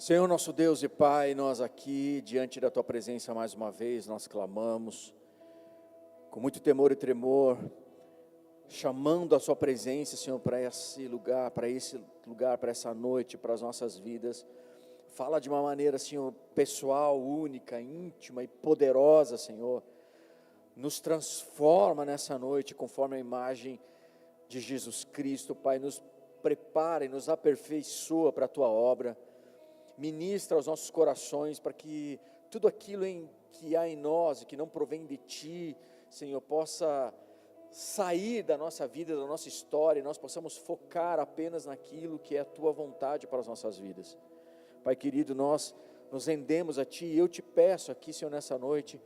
Senhor nosso Deus e Pai, nós aqui diante da Tua presença mais uma vez, nós clamamos com muito temor e tremor, chamando a Sua presença, Senhor, para esse lugar, para essa noite, para as nossas vidas. Fala de uma maneira, Senhor, pessoal, única, íntima e poderosa, Senhor. Nos transforma nessa noite conforme a imagem de Jesus Cristo, Pai. Nos prepara e nos aperfeiçoa para a Tua obra. Ministra aos nossos corações para que tudo aquilo que há em nós e que não provém de Ti, Senhor, possa sair da nossa vida, da nossa história, e nós possamos focar apenas naquilo que é a Tua vontade para as nossas vidas. Pai querido, nós nos rendemos a Ti, e eu te peço aqui, Senhor, nessa noite,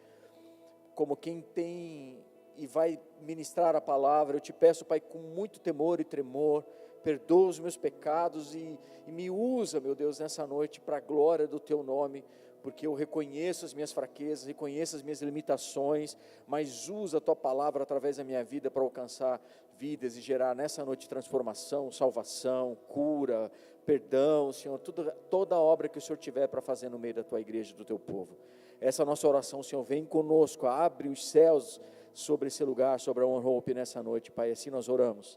como quem tem e vai ministrar a palavra, eu te peço, Pai, com muito temor e tremor, perdoa os meus pecados e me usa, meu Deus, nessa noite para a glória do Teu nome, porque eu reconheço as minhas fraquezas, reconheço as minhas limitações, mas usa a Tua palavra através da minha vida para alcançar vidas e gerar nessa noite transformação, salvação, cura, perdão, Senhor, toda a obra que o Senhor tiver para fazer no meio da Tua igreja, do Teu povo. Essa é a nossa oração, Senhor, vem conosco, abre os céus sobre esse lugar, sobre a One Hope nessa noite, Pai, assim nós oramos.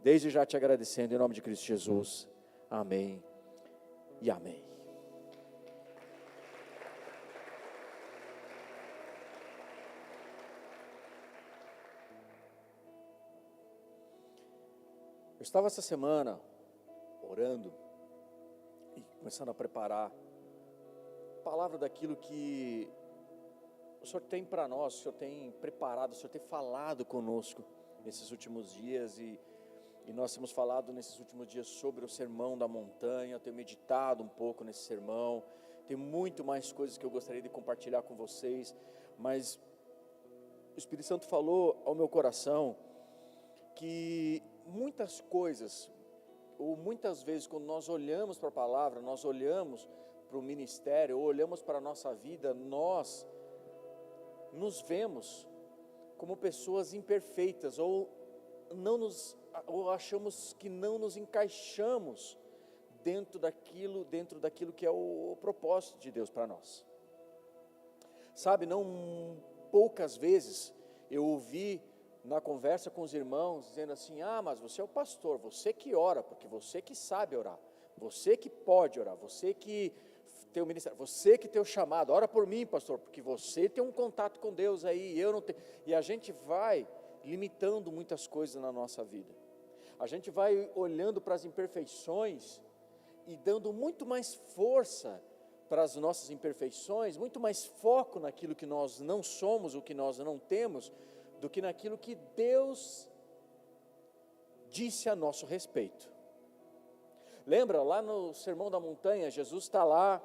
Desde já te agradecendo, em nome de Cristo Jesus, amém e amém. Eu estava essa semana orando e começando a preparar a palavra daquilo que o Senhor tem para nós, o Senhor tem preparado, o Senhor tem falado conosco nesses últimos dias e nós temos falado nesses últimos dias sobre o Sermão da Montanha. Eu tenho meditado um pouco nesse sermão, tem muito mais coisas que eu gostaria de compartilhar com vocês, mas o Espírito Santo falou ao meu coração que muitas coisas, ou muitas vezes quando nós olhamos para a palavra, nós olhamos para o ministério, ou olhamos para a nossa vida, nós nos vemos como pessoas imperfeitas, ou achamos que não nos encaixamos dentro daquilo que é o propósito de Deus para nós. Sabe, não poucas vezes eu ouvi na conversa com os irmãos dizendo assim: mas você é o pastor, você que ora, porque você que sabe orar, você que pode orar, você que tem o ministério, você que tem o chamado, ora por mim, pastor, porque você tem um contato com Deus aí, eu não tenho. E a gente vai limitando muitas coisas na nossa vida. A gente vai olhando para as imperfeições e dando muito mais força para as nossas imperfeições, muito mais foco naquilo que nós não somos, o que nós não temos, do que naquilo que Deus disse a nosso respeito. Lembra, lá no Sermão da Montanha, Jesus está lá,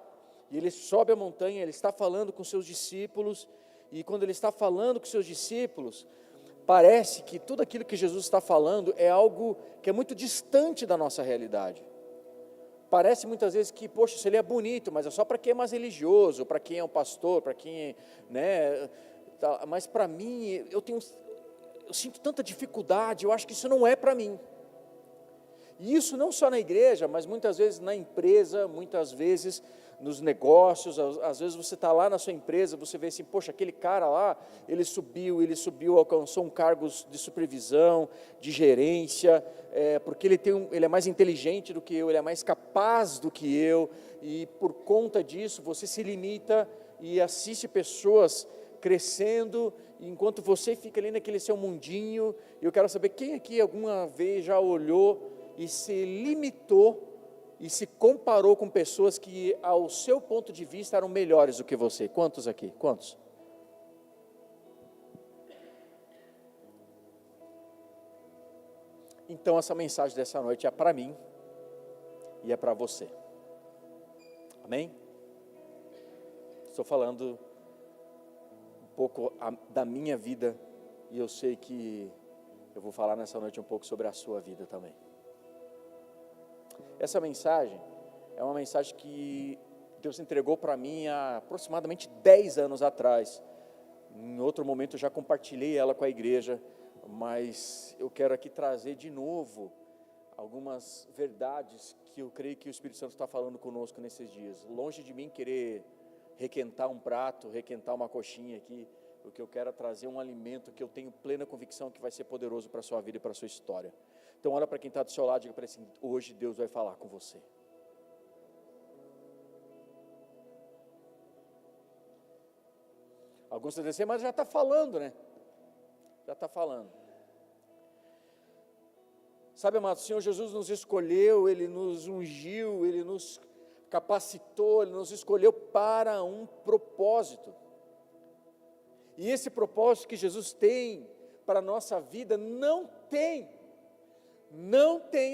e Ele sobe a montanha, Ele está falando com seus discípulos, e quando Ele está falando com seus discípulos, parece que tudo aquilo que Jesus está falando é algo que é muito distante da nossa realidade. Parece muitas vezes que, poxa, isso ele é bonito, mas é só para quem é mais religioso, para quem é um pastor, para quem é, mas para mim, eu sinto tanta dificuldade, eu acho que isso não é para mim. E isso não só na igreja, mas muitas vezes na empresa, muitas vezes nos negócios. Às vezes você está lá na sua empresa, você vê assim, poxa, aquele cara lá, ele subiu, alcançou um cargo de supervisão, de gerência, porque ele é mais inteligente do que eu, ele é mais capaz do que eu, e por conta disso você se limita e assiste pessoas crescendo, enquanto você fica ali naquele seu mundinho. E eu quero saber, quem aqui alguma vez já olhou e se limitou e se comparou com pessoas que ao seu ponto de vista eram melhores do que você? Quantos aqui? Quantos? Então essa mensagem dessa noite é para mim e é para você. Amém? Estou falando um pouco da minha vida, e eu sei que eu vou falar nessa noite um pouco sobre a sua vida também. Essa mensagem é uma mensagem que Deus entregou para mim há aproximadamente 10 anos atrás. Em outro momento eu já compartilhei ela com a igreja, mas eu quero aqui trazer de novo algumas verdades que eu creio que o Espírito Santo está falando conosco nesses dias. Longe de mim querer requentar um prato, requentar uma coxinha aqui, o que eu quero é trazer um alimento que eu tenho plena convicção que vai ser poderoso para a sua vida e para a sua história. Então olha para quem está do seu lado e diga para ele assim: hoje Deus vai falar com você. Alguns estão dizendo assim, mas já está falando, né? Já está falando. Sabe, amado, o Senhor Jesus nos escolheu, Ele nos ungiu, Ele nos capacitou, Ele nos escolheu para um propósito. E esse propósito que Jesus tem para a nossa vida não tem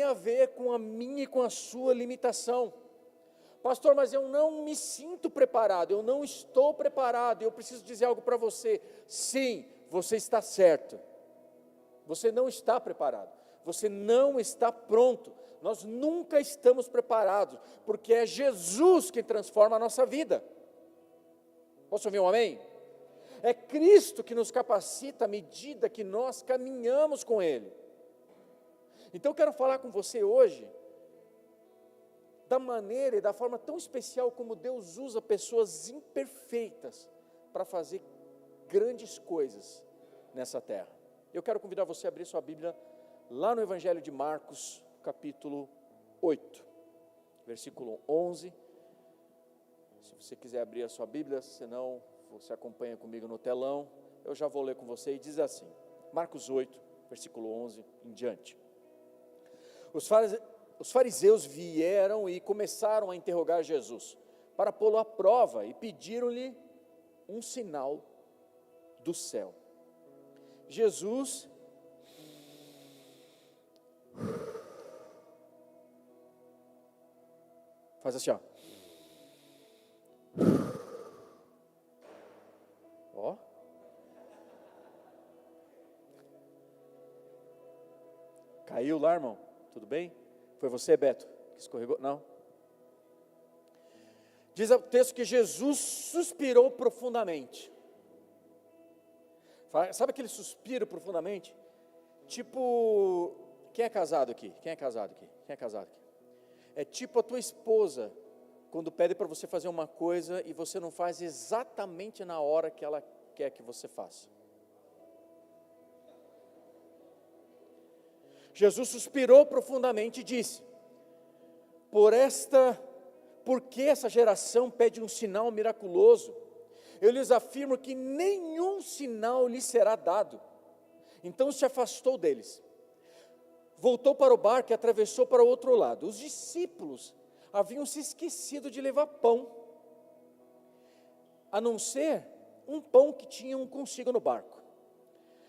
a ver com a minha e com a sua limitação. Pastor, mas eu não me sinto preparado, eu não estou preparado, eu preciso dizer algo para você. Sim, você está certo. Você não está preparado, você não está pronto. Nós nunca estamos preparados, porque é Jesus que transforma a nossa vida. Posso ouvir um amém? É Cristo que nos capacita à medida que nós caminhamos com Ele. Então eu quero falar com você hoje da maneira e da forma tão especial como Deus usa pessoas imperfeitas para fazer grandes coisas nessa terra. Eu quero convidar você a abrir sua Bíblia lá no Evangelho de Marcos, capítulo 8, versículo 11. Se você quiser abrir a sua Bíblia, senão você acompanha comigo no telão, eu já vou ler com você, e diz assim, Marcos 8, versículo 11 em diante. Os fariseus vieram e começaram a interrogar Jesus, para pô-lo à prova, e pediram-lhe um sinal do céu. Jesus faz assim, ó. Ó. Caiu lá, irmão? Tudo bem? Foi você, Beto, que escorregou? Não. Diz o texto que Jesus suspirou profundamente. Sabe aquele suspiro profundamente? Tipo, quem é casado aqui? Quem é casado aqui? Quem é casado aqui? É tipo a tua esposa, quando pede para você fazer uma coisa e você não faz exatamente na hora que ela quer que você faça. Jesus suspirou profundamente e disse: por que essa geração pede um sinal miraculoso? Eu lhes afirmo que nenhum sinal lhe será dado. Então se afastou deles. Voltou para o barco e atravessou para o outro lado. Os discípulos haviam se esquecido de levar pão, a não ser um pão que tinham consigo no barco.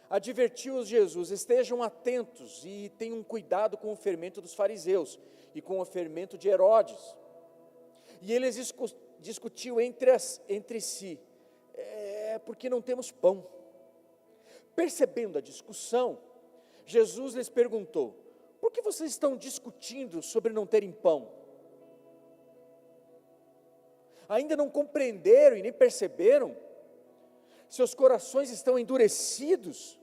Advertiu-os Jesus: estejam atentos e tenham cuidado com o fermento dos fariseus e com o fermento de Herodes. E eles discutiam entre si, porque não temos pão. Percebendo a discussão, Jesus lhes perguntou: por que vocês estão discutindo sobre não terem pão? Ainda não compreenderam e nem perceberam? Seus corações estão endurecidos?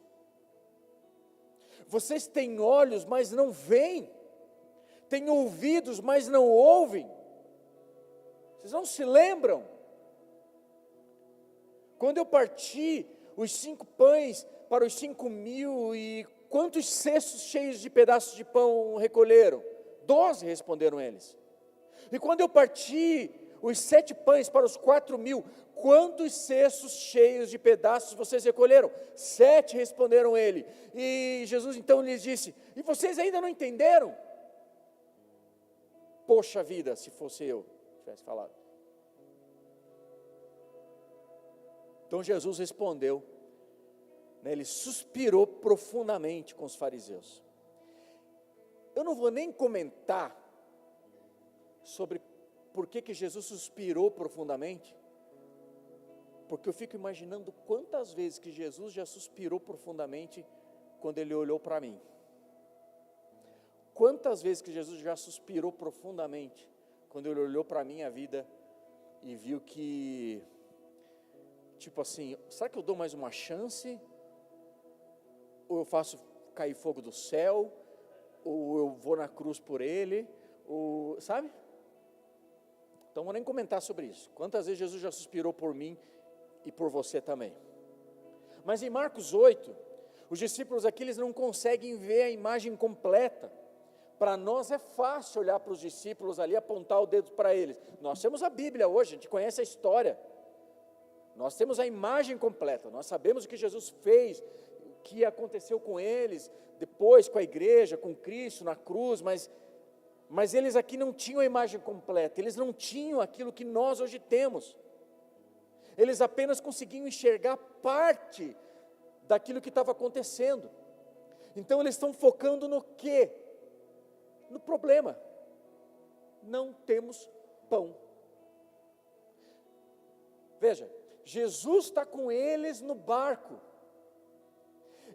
Vocês têm olhos, mas não veem, têm ouvidos, mas não ouvem. Vocês não se lembram? Quando eu parti os 5 pães para os 5.000, e quantos cestos cheios de pedaços de pão recolheram? 12, responderam eles. E quando eu parti os 7 pães para os 4.000, quantos cestos cheios de pedaços vocês recolheram? 7, responderam ele. E Jesus então lhes disse: e vocês ainda não entenderam? Poxa vida, se fosse eu tivesse falado. Então Jesus respondeu, ele suspirou profundamente com os fariseus. Eu não vou nem comentar sobre por que Jesus suspirou profundamente, porque eu fico imaginando quantas vezes que Jesus já suspirou profundamente quando Ele olhou para mim. Quantas vezes que Jesus já suspirou profundamente quando Ele olhou para a minha vida e viu que, tipo assim, será que eu dou mais uma chance? Ou eu faço cair fogo do céu? ou eu vou na cruz por ele, ou, sabe? Então, vou nem comentar sobre isso. Quantas vezes Jesus já suspirou por mim e por você também. Mas em Marcos 8, os discípulos aqui, eles não conseguem ver a imagem completa. Para nós é fácil olhar para os discípulos ali, apontar o dedo para eles. Nós temos a Bíblia hoje, a gente conhece a história. Nós temos a imagem completa, nós sabemos o que Jesus fez, o que aconteceu com eles, depois com a igreja, com Cristo na cruz, mas eles aqui não tinham a imagem completa, eles não tinham aquilo que nós hoje temos. Eles apenas conseguiam enxergar parte daquilo que estava acontecendo. Então eles estão focando no quê? No problema. Não temos pão. Veja, Jesus está com eles no barco.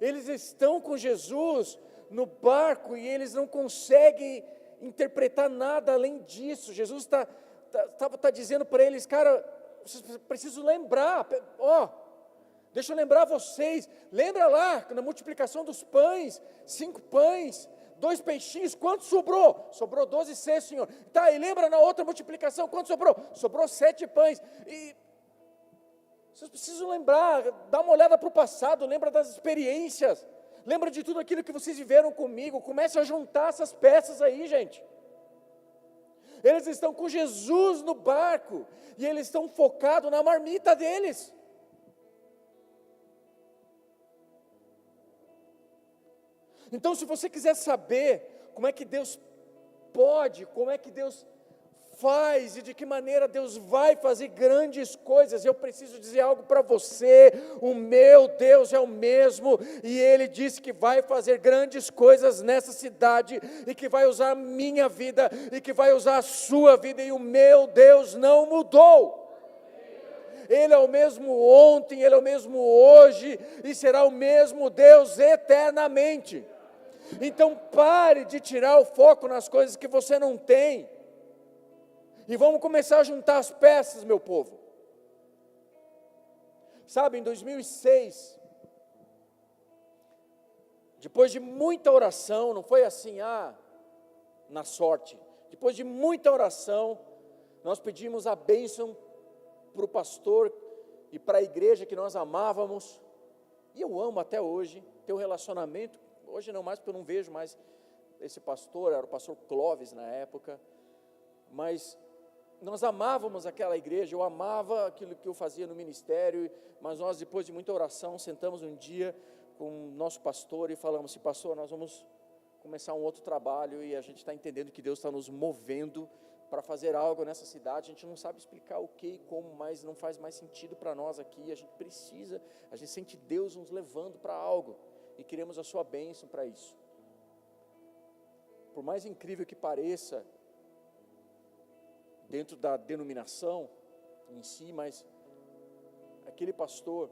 Eles estão com Jesus no barco e eles não conseguem interpretar nada além disso. Jesus está dizendo para eles, cara, vocês precisam lembrar, deixa eu lembrar vocês, lembra lá, na multiplicação dos pães, 5 pães, 2 peixinhos, quanto sobrou? Sobrou 12 cestos, Senhor. Tá, e lembra na outra multiplicação, quanto sobrou? Sobrou 7 pães, e vocês precisam lembrar, dá uma olhada para o passado, lembra das experiências, lembra de tudo aquilo que vocês viveram comigo, comece a juntar essas peças aí, gente. Eles estão com Jesus no barco, e eles estão focados na marmita deles. Então, se você quiser saber como é que Deus pode, como é que Deus faz e de que maneira Deus vai fazer grandes coisas, eu preciso dizer algo para você: o meu Deus é o mesmo, e Ele disse que vai fazer grandes coisas nessa cidade, e que vai usar a minha vida, e que vai usar a sua vida, e o meu Deus não mudou. Ele é o mesmo ontem, Ele é o mesmo hoje, e será o mesmo Deus eternamente. Então pare de tirar o foco nas coisas que você não tem, e vamos começar a juntar as peças, meu povo. Sabe, em 2006, depois de muita oração, não foi assim, na sorte, depois de muita oração, nós pedimos a bênção para o pastor e para a igreja que nós amávamos, e eu amo até hoje, ter um relacionamento, hoje não mais porque eu não vejo mais esse pastor, era o pastor Clóvis na época, mas nós amávamos aquela igreja, eu amava aquilo que eu fazia no ministério, mas nós, depois de muita oração, sentamos um dia com o nosso pastor e falamos assim: pastor, nós vamos começar um outro trabalho, e a gente está entendendo que Deus está nos movendo para fazer algo nessa cidade, a gente não sabe explicar o que e como, mas não faz mais sentido para nós aqui, a gente sente Deus nos levando para algo, e queremos a sua bênção para isso. Por mais incrível que pareça, dentro da denominação em si, mas aquele pastor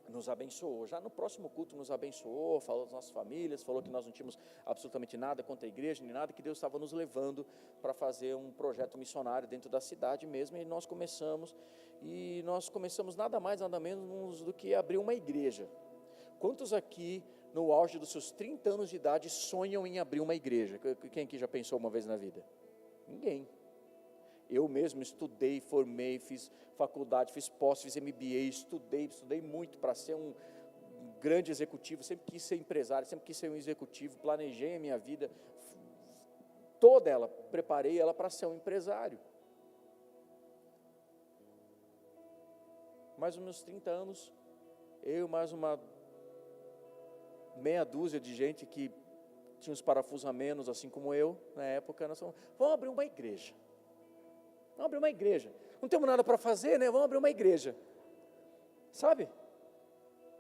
nos abençoou, já no próximo culto nos abençoou, falou das nossas famílias, falou que nós não tínhamos absolutamente nada contra a igreja, nem nada, que Deus estava nos levando para fazer um projeto missionário dentro da cidade mesmo, e nós começamos nada mais, nada menos do que abrir uma igreja. Quantos aqui, no auge dos seus 30 anos de idade, sonham em abrir uma igreja? Quem aqui já pensou uma vez na vida? Ninguém. Eu mesmo estudei, formei, fiz faculdade, fiz pós, fiz MBA, estudei muito para ser um grande executivo, sempre quis ser empresário, sempre quis ser um executivo, planejei a minha vida, toda ela, preparei ela para ser um empresário. Mais os meus 30 anos, eu mais uma meia dúzia de gente que tinha uns parafusos a menos, assim como eu, na época, nós falamos: vamos abrir uma igreja. Vamos abrir uma igreja. Não temos nada para fazer, né? Vamos abrir uma igreja. Sabe?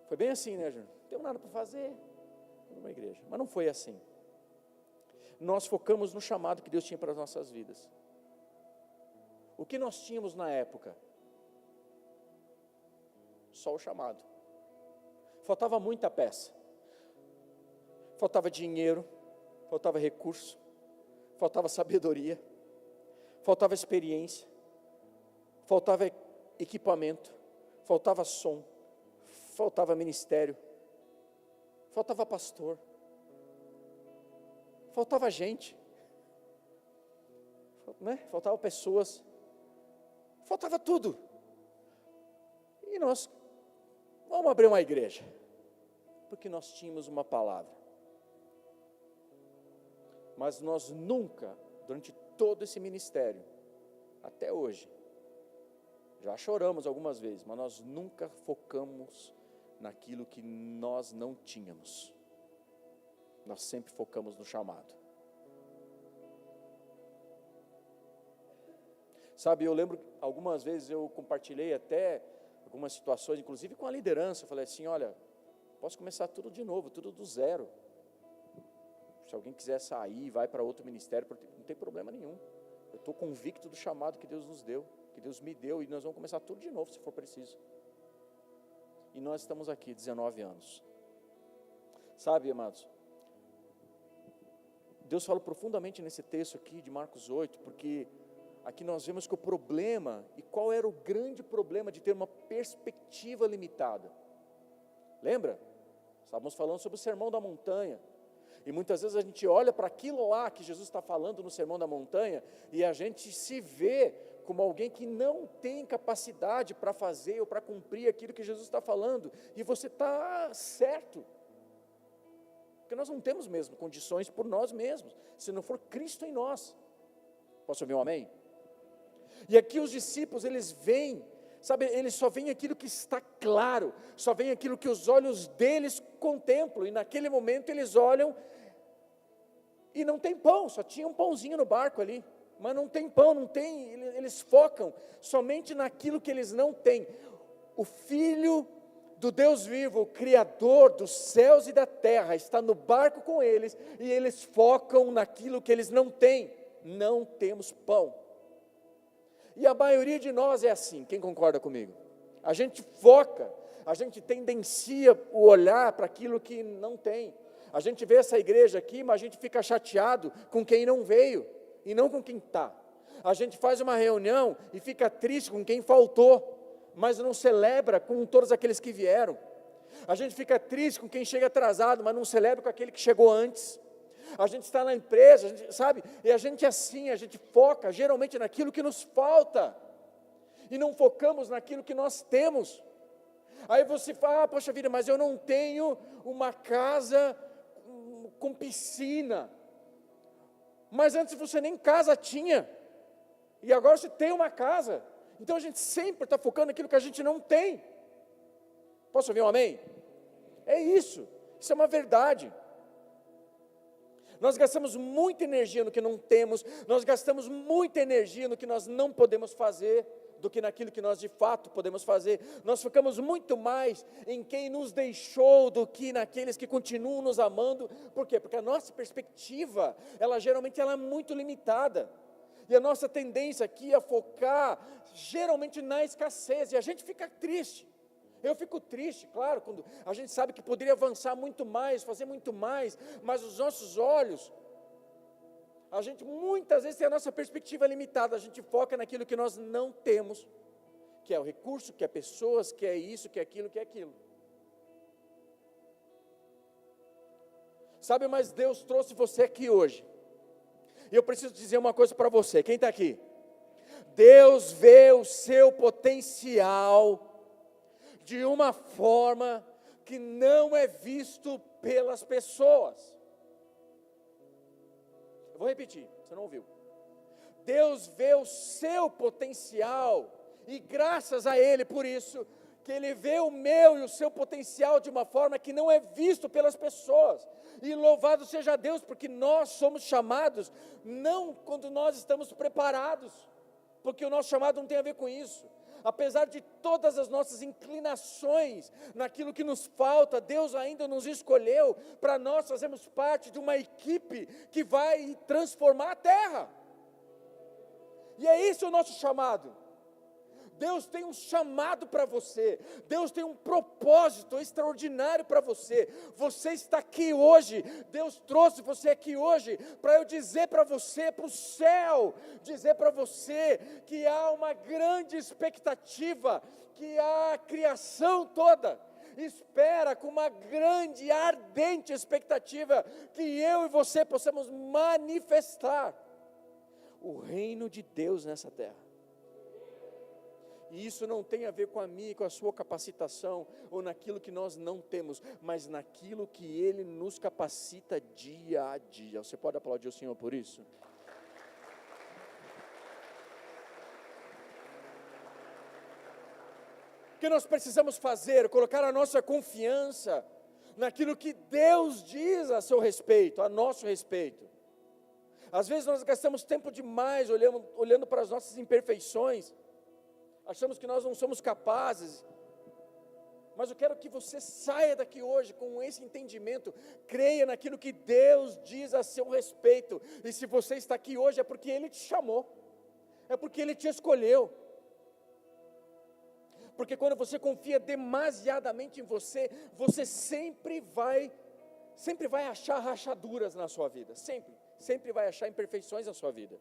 Foi bem assim, né, Júnior? Não temos nada para fazer. Vamos abrir uma igreja. Mas não foi assim. Nós focamos no chamado que Deus tinha para as nossas vidas. O que nós tínhamos na época? Só o chamado. Faltava muita peça. Faltava dinheiro, faltava recurso, faltava sabedoria, faltava experiência, faltava equipamento, faltava som, faltava ministério, faltava pastor, faltava gente, né? Faltava pessoas, faltava tudo. E nós, vamos abrir uma igreja, porque nós tínhamos uma palavra. Mas nós nunca, durante todo esse ministério, até hoje, já choramos algumas vezes, mas nós nunca focamos naquilo que nós não tínhamos. Nós sempre focamos no chamado. Sabe, eu lembro, algumas vezes eu compartilhei até algumas situações, inclusive com a liderança, eu falei assim, olha, posso começar tudo de novo, tudo do zero. Se alguém quiser sair, vai para outro ministério, não tem problema nenhum. Eu estou convicto do chamado que Deus nos deu, que Deus me deu, e nós vamos começar tudo de novo, se for preciso. E nós estamos aqui, 19 anos. Sabe, amados, Deus fala profundamente nesse texto aqui de Marcos 8, porque aqui nós vemos que o problema, e qual era o grande problema de ter uma perspectiva limitada? Lembra? Estávamos falando sobre o Sermão da Montanha. E muitas vezes a gente olha para aquilo lá que Jesus está falando no Sermão da Montanha, e a gente se vê como alguém que não tem capacidade para fazer ou para cumprir aquilo que Jesus está falando, e você está certo, porque nós não temos mesmo condições por nós mesmos, se não for Cristo em nós. Posso ouvir um amém? E aqui os discípulos, eles veem, sabe, eles só veem aquilo que está claro, só veem aquilo que os olhos deles contemplam, e naquele momento eles olham, e não tem pão, só tinha um pãozinho no barco ali, mas não tem pão, não tem, eles focam somente naquilo que eles não têm. O Filho do Deus vivo, o Criador dos céus e da terra, está no barco com eles, e eles focam naquilo que eles não têm. Não temos pão. E a maioria de nós é assim, quem concorda comigo? A gente foca, a gente tendencia o olhar para aquilo que não tem. A gente vê essa igreja aqui, mas a gente fica chateado com quem não veio, e não com quem está. A gente faz uma reunião e fica triste com quem faltou, mas não celebra com todos aqueles que vieram. A gente fica triste com quem chega atrasado, mas não celebra com aquele que chegou antes. A gente está na empresa, a gente, sabe, e a gente é assim, a gente foca geralmente naquilo que nos falta, e não focamos naquilo que nós temos. Aí você fala, poxa vida, mas eu não tenho uma casa com piscina, mas antes você nem casa tinha, e agora você tem uma casa. Então a gente sempre está focando naquilo que a gente não tem. Posso ouvir um amém? É isso é uma verdade. Nós gastamos muita energia no que não temos, nós gastamos muita energia no que nós não podemos fazer, do que naquilo que nós de fato podemos fazer. Nós focamos muito mais em quem nos deixou do que naqueles que continuam nos amando. Por quê? Porque a nossa perspectiva, geralmente é muito limitada. E a nossa tendência aqui é focar geralmente na escassez, e a gente fica triste. Eu fico triste, claro, quando a gente sabe que poderia avançar muito mais, fazer muito mais, mas os nossos olhos, a gente muitas vezes tem a nossa perspectiva limitada, a gente foca naquilo que nós não temos, que é o recurso, que é pessoas, que é isso, que é aquilo, que é aquilo. Sabe, mas Deus trouxe você aqui hoje, e eu preciso dizer uma coisa para você, quem está aqui? Deus vê o seu potencial de uma forma que não é visto pelas pessoas. Eu vou repetir, você não ouviu. Deus vê o seu potencial, e graças a Ele, por isso, que Ele vê o meu e o seu potencial de uma forma que não é visto pelas pessoas. E louvado seja Deus, porque nós somos chamados, não quando nós estamos preparados, porque o nosso chamado não tem a ver com isso. Apesar de todas as nossas inclinações, naquilo que nos falta, Deus ainda nos escolheu para nós fazermos parte de uma equipe que vai transformar a terra. E é esse o nosso chamado. Deus tem um chamado para você, Deus tem um propósito extraordinário para você. Você está aqui hoje, Deus trouxe você aqui hoje para eu dizer para você, para o céu, dizer para você que há uma grande expectativa, que há a criação toda espera com uma grande e ardente expectativa que eu e você possamos manifestar o reino de Deus nessa terra. E isso não tem a ver com a minha e com a sua capacitação, ou naquilo que nós não temos, mas naquilo que Ele nos capacita dia a dia. Você pode aplaudir o Senhor por isso? O que nós precisamos fazer? Colocar a nossa confiança naquilo que Deus diz a seu respeito, a nosso respeito. Às vezes nós gastamos tempo demais olhando para as nossas imperfeições, achamos que nós não somos capazes, mas eu quero que você saia daqui hoje com esse entendimento, creia naquilo que Deus diz a seu respeito, e se você está aqui hoje é porque Ele te chamou, é porque Ele te escolheu, porque quando você confia demasiadamente em você, você sempre vai achar rachaduras na sua vida, sempre vai achar imperfeições na sua vida.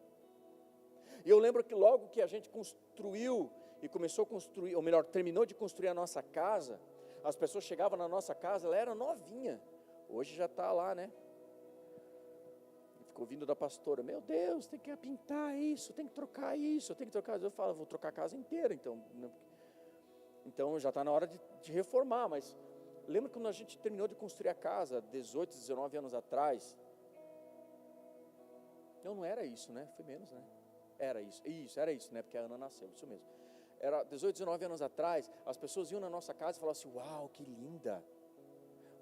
E eu lembro que logo que a gente construiu, e começou a construir, ou melhor, terminou de construir a nossa casa, as pessoas chegavam na nossa casa, ela era novinha, hoje já está lá, né? Ficou vindo da pastora, meu Deus, tem que pintar isso, tem que trocar isso, tem que trocar. Eu falo, vou trocar a casa inteira, então já está na hora de reformar, mas lembra quando a gente terminou de construir a casa, 18, 19 anos atrás? Não era isso, né? Foi menos, né? Era isso, era isso, né? Porque a Ana nasceu, isso mesmo. Era 18, 19 anos atrás, as pessoas iam na nossa casa e falavam assim, uau, que linda,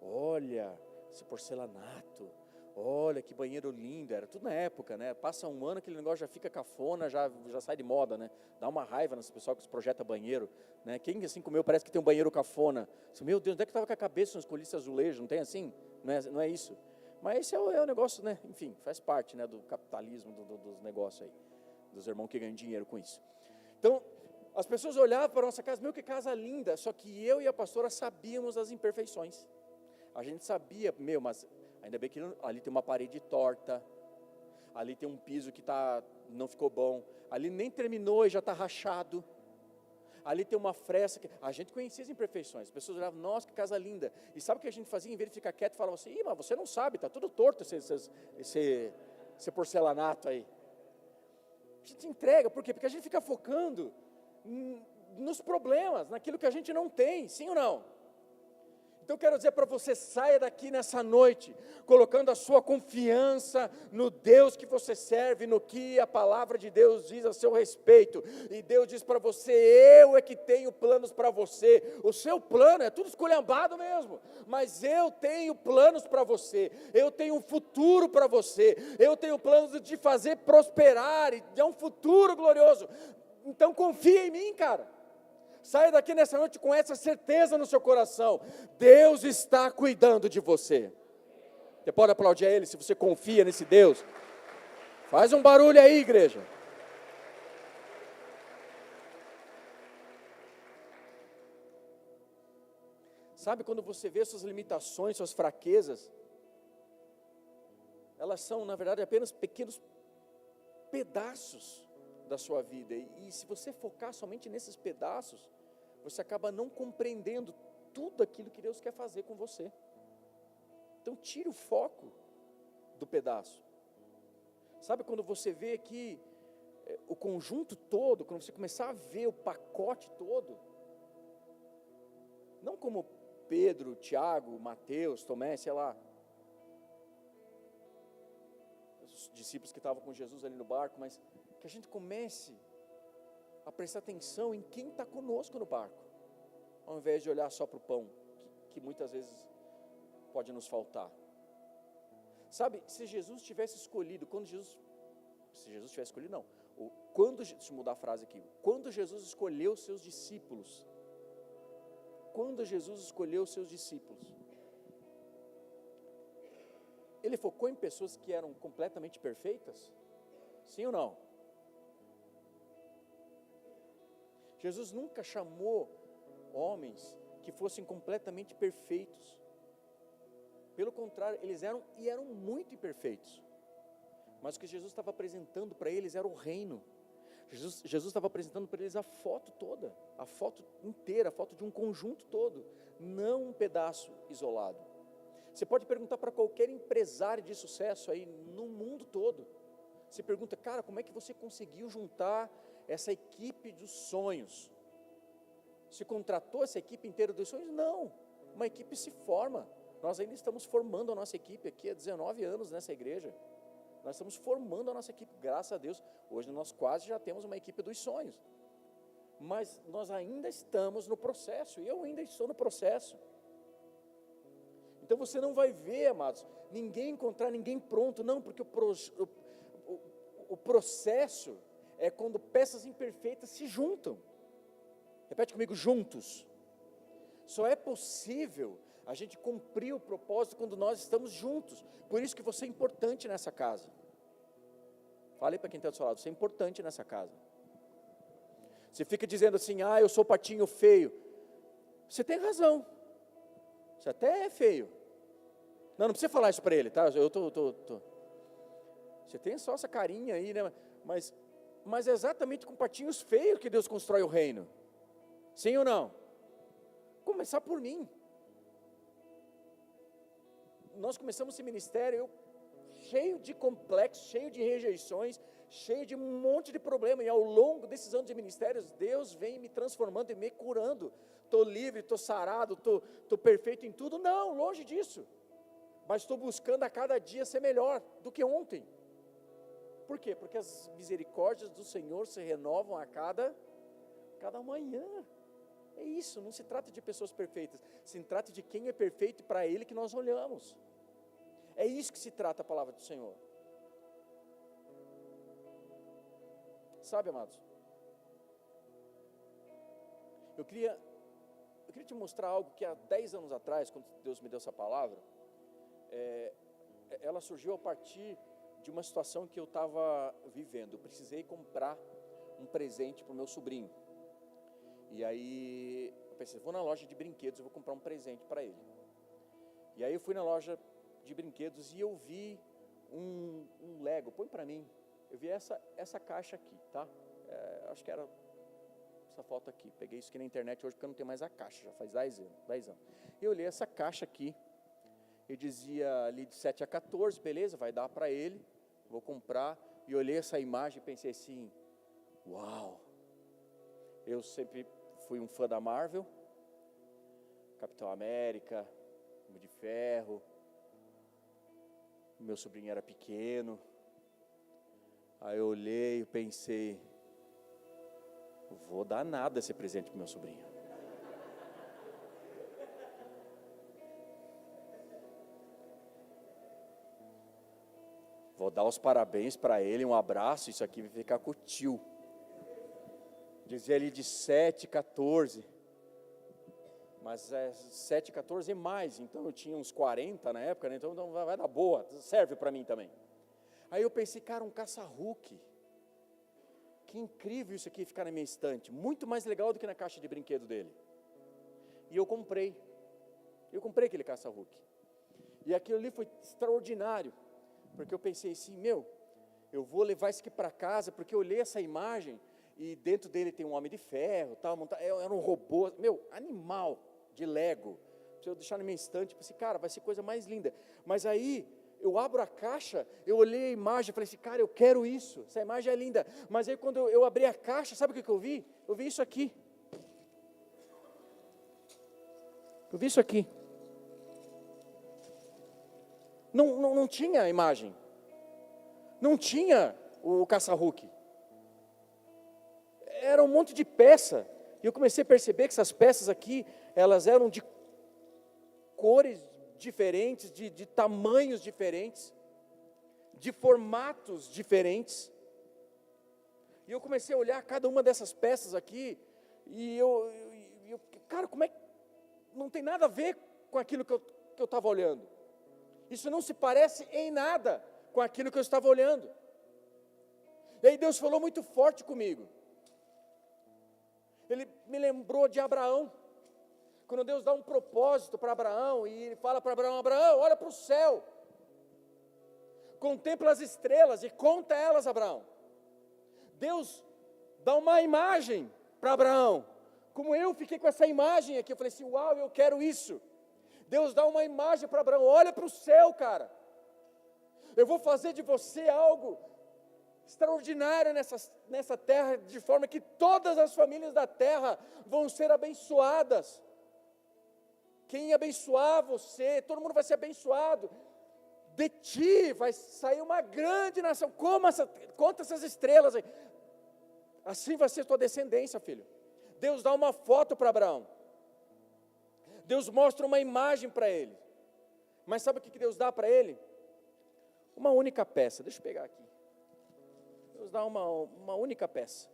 olha, esse porcelanato, olha que banheiro lindo, era tudo na época, né? Passa um ano, aquele negócio já fica cafona, já sai de moda, né? Dá uma raiva nesse pessoal que projeta banheiro, né? Quem assim como eu parece que tem um banheiro cafona, assim, meu Deus, onde é que estava com a cabeça se não escolhesse azulejo, não tem assim? Não é isso? Mas esse é o negócio, né? Enfim, faz parte, né, do capitalismo, dos negócios aí, dos irmãos que ganham dinheiro com isso. Então, as pessoas olhavam para a nossa casa, meu, que casa linda, só que eu e a pastora sabíamos as imperfeições. A gente sabia, mas ainda bem que ali tem uma parede torta, ali tem um piso que não ficou bom, ali nem terminou e já está rachado, ali tem uma fresta, a gente conhecia as imperfeições, as pessoas olhavam, nossa, que casa linda, e sabe o que a gente fazia? Em vez de ficar quieto, falava assim, mas você não sabe, está tudo torto esse porcelanato aí. A gente entrega, por quê? Porque a gente fica focando nos problemas, naquilo que a gente não tem, sim ou não? Então eu quero dizer para você, saia daqui nessa noite, colocando a sua confiança no Deus que você serve, no que a palavra de Deus diz a seu respeito, e Deus diz para você, eu é que tenho planos para você, o seu plano é tudo esculhambado mesmo, mas eu tenho planos para você, eu tenho um futuro para você, eu tenho planos de te fazer prosperar, e é um futuro glorioso, então confia em mim, cara. Saia daqui nessa noite com essa certeza no seu coração. Deus está cuidando de você. Você pode aplaudir a Ele se você confia nesse Deus. Faz um barulho aí, igreja. Sabe quando você vê suas limitações, suas fraquezas, elas são, na verdade, apenas pequenos pedaços da sua vida, e se você focar somente nesses pedaços, você acaba não compreendendo tudo aquilo que Deus quer fazer com você. Então tire o foco do pedaço. Sabe quando você vê aqui o conjunto todo, quando você começar a ver o pacote todo, não como Pedro, Tiago, Mateus, Tomé, sei lá, os discípulos que estavam com Jesus ali no barco, mas que a gente comece a prestar atenção em quem está conosco no barco, ao invés de olhar só para o pão, que muitas vezes pode nos faltar. Sabe, se Jesus tivesse escolhido, deixa eu mudar a frase aqui, quando Jesus escolheu seus discípulos, Ele focou em pessoas que eram completamente perfeitas? Sim ou não? Jesus nunca chamou homens que fossem completamente perfeitos. Pelo contrário, eles eram muito imperfeitos. Mas o que Jesus estava apresentando para eles era o reino. Jesus estava apresentando para eles a foto toda, a foto inteira, a foto de um conjunto todo, não um pedaço isolado. Você pode perguntar para qualquer empresário de sucesso aí no mundo todo. Você pergunta, cara, como é que você conseguiu juntar essa equipe dos sonhos? Você contratou essa equipe inteira dos sonhos? Não, uma equipe se forma. Nós ainda estamos formando a nossa equipe aqui há 19 anos nessa igreja. Nós estamos formando a nossa equipe, graças a Deus. Hoje nós quase já temos uma equipe dos sonhos. Mas nós ainda estamos no processo, e eu ainda estou no processo. Então você não vai ver, amados, encontrar ninguém pronto, não, porque o processo é quando peças imperfeitas se juntam. Repete comigo, juntos. Só é possível a gente cumprir o propósito quando nós estamos juntos. Por isso que você é importante nessa casa. Fale para quem está do seu lado, você é importante nessa casa. Você fica dizendo assim, eu sou patinho feio. Você tem razão. Você até é feio. Não precisa falar isso para ele, tá? Você tem só essa carinha aí, né? Mas é exatamente com patinhos feios que Deus constrói o reino. Sim ou não? Começar por mim. Nós começamos esse ministério cheio de complexos, cheio de rejeições, cheio de um monte de problema, e ao longo desses anos de ministérios, Deus vem me transformando e me curando. Estou livre, estou sarado, estou perfeito em tudo. Não, longe disso. Mas estou buscando a cada dia ser melhor do que ontem. Por quê? Porque as misericórdias do Senhor se renovam a cada manhã. É isso, não se trata de pessoas perfeitas, se trata de quem é perfeito, e para Ele que nós olhamos. É isso que se trata a palavra do Senhor. Sabe, amados, eu queria te mostrar algo que há 10 anos atrás, quando Deus me deu essa palavra, ela surgiu a partir de uma situação que eu estava vivendo. Eu precisei comprar um presente para o meu sobrinho. E aí eu pensei, vou na loja de brinquedos, eu vou comprar um presente para ele. E aí eu fui na loja de brinquedos e eu vi um Lego, põe para mim. Eu vi essa caixa aqui, tá? Acho que era essa foto aqui. Peguei isso aqui na internet hoje porque eu não tenho mais a caixa, já faz 10 anos. E eu olhei essa caixa aqui, eu dizia ali de 7 a 14, beleza, vai dar para ele, vou comprar. E olhei essa imagem e pensei assim, uau! Eu sempre fui um fã da Marvel, Capitão América, Homem de Ferro. Meu sobrinho era pequeno. Aí eu olhei e pensei, vou dar nada esse presente para meu sobrinho. Vou dar os parabéns para ele, um abraço, isso aqui vai ficar com o tio. Dizia ali de 7, 14. Mas 7, 14 e mais, então eu tinha uns 40 na época, né? Então vai dar boa, serve para mim também. Aí eu pensei, cara, um caça-Hulk. Que incrível isso aqui ficar na minha estante, muito mais legal do que na caixa de brinquedo dele. E eu comprei aquele caça-Hulk. E aquilo ali foi extraordinário, porque eu pensei assim, eu vou levar isso aqui para casa, porque eu olhei essa imagem, e dentro dele tem um Homem de Ferro, tal, era um robô, animal de Lego. Se eu deixar na minha estante, pensei, cara, vai ser coisa mais linda. Mas aí, eu abro a caixa, eu olhei a imagem, falei assim, cara, eu quero isso, essa imagem é linda. Mas aí quando eu abri a caixa, sabe o que eu vi? Eu vi isso aqui. Não tinha a imagem. Não tinha o caça-Hulk. Era um monte de peça. E eu comecei a perceber que essas peças aqui, elas eram de cores diferentes, de tamanhos diferentes, de formatos diferentes. E eu comecei a olhar cada uma dessas peças aqui, e eu cara, como é que não tem nada a ver com aquilo que eu estava olhando? Isso não se parece em nada com aquilo que eu estava olhando. E aí Deus falou muito forte comigo. Ele me lembrou de Abraão. Quando Deus dá um propósito para Abraão, e Ele fala para Abraão, Abraão, olha para o céu, contempla as estrelas e conta elas, Abraão. Deus dá uma imagem para Abraão. Como eu fiquei com essa imagem aqui, eu falei assim, uau, eu quero isso. Deus dá uma imagem para Abraão, olha para o céu, cara. Eu vou fazer de você algo extraordinário nessa terra, de forma que todas as famílias da terra vão ser abençoadas. Quem abençoar você, todo mundo vai ser abençoado. De ti vai sair uma grande nação. Conta essas estrelas aí. Assim vai ser tua descendência, filho. Deus dá uma foto para Abraão. Deus mostra uma imagem para ele. Mas sabe o que Deus dá para ele? Uma única peça. Deixa eu pegar aqui. Deus dá uma única peça.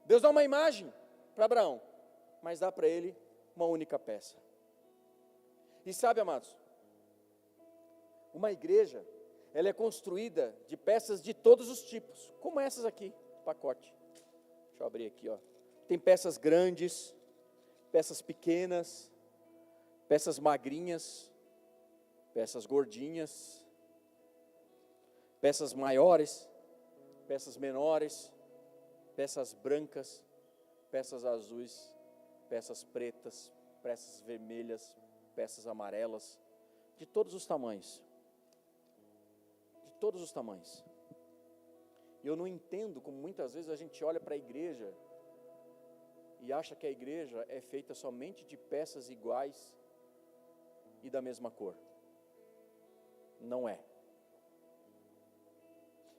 Deus dá uma imagem para Abraão, mas dá para ele uma única peça. E sabe, amados, uma igreja, ela é construída de peças de todos os tipos, como essas aqui, pacote. Deixa eu abrir aqui, ó. Tem peças grandes, peças pequenas, peças magrinhas, peças gordinhas, peças maiores, peças menores, peças brancas, peças azuis, peças pretas, peças vermelhas, peças amarelas, de todos os tamanhos. De todos os tamanhos. E eu não entendo como muitas vezes a gente olha para a igreja e acha que a igreja é feita somente de peças iguais e da mesma cor. Não é.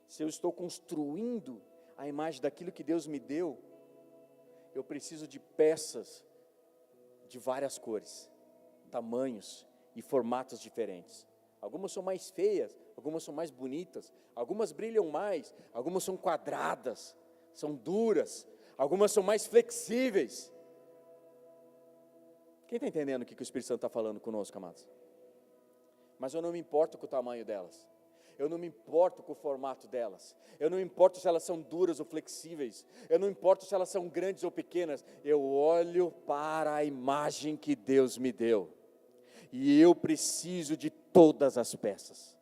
Se eu estou construindo a imagem daquilo que Deus me deu, eu preciso de peças de várias cores, tamanhos e formatos diferentes. Algumas são mais feias, algumas são mais bonitas, algumas brilham mais, algumas são quadradas, são duras, algumas são mais flexíveis. Quem está entendendo o que o Espírito Santo está falando conosco, amados? Mas eu não me importo com o tamanho delas. Eu não me importo com o formato delas. Eu não me importo se elas são duras ou flexíveis. Eu não me importo se elas são grandes ou pequenas. Eu olho para a imagem que Deus me deu. E eu preciso de todas as peças.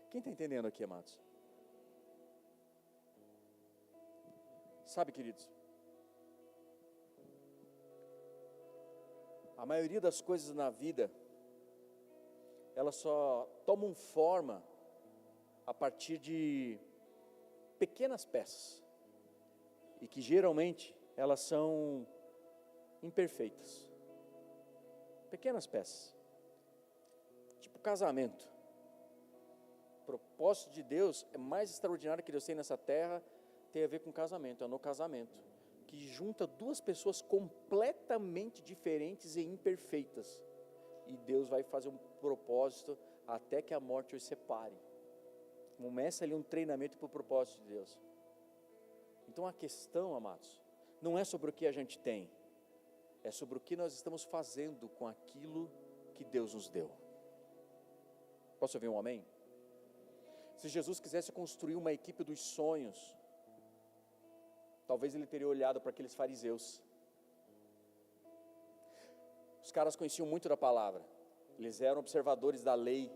Quem está entendendo aqui, amados? Sabe, queridos, a maioria das coisas na vida, elas só tomam forma a partir de pequenas peças, e que geralmente elas são imperfeitas. Pequenas peças, tipo casamento. O propósito de Deus é mais extraordinário que Deus tem nessa terra, tem a ver com casamento, é no casamento, que junta duas pessoas completamente diferentes e imperfeitas, e Deus vai fazer um propósito até que a morte os separe. Começa ali um treinamento para o propósito de Deus. Então a questão, amados, não é sobre o que a gente tem, é sobre o que nós estamos fazendo com aquilo que Deus nos deu. Posso ouvir um amém? Se Jesus quisesse construir uma equipe dos sonhos, talvez ele teria olhado para aqueles fariseus. Os caras conheciam muito da palavra, eles eram observadores da lei,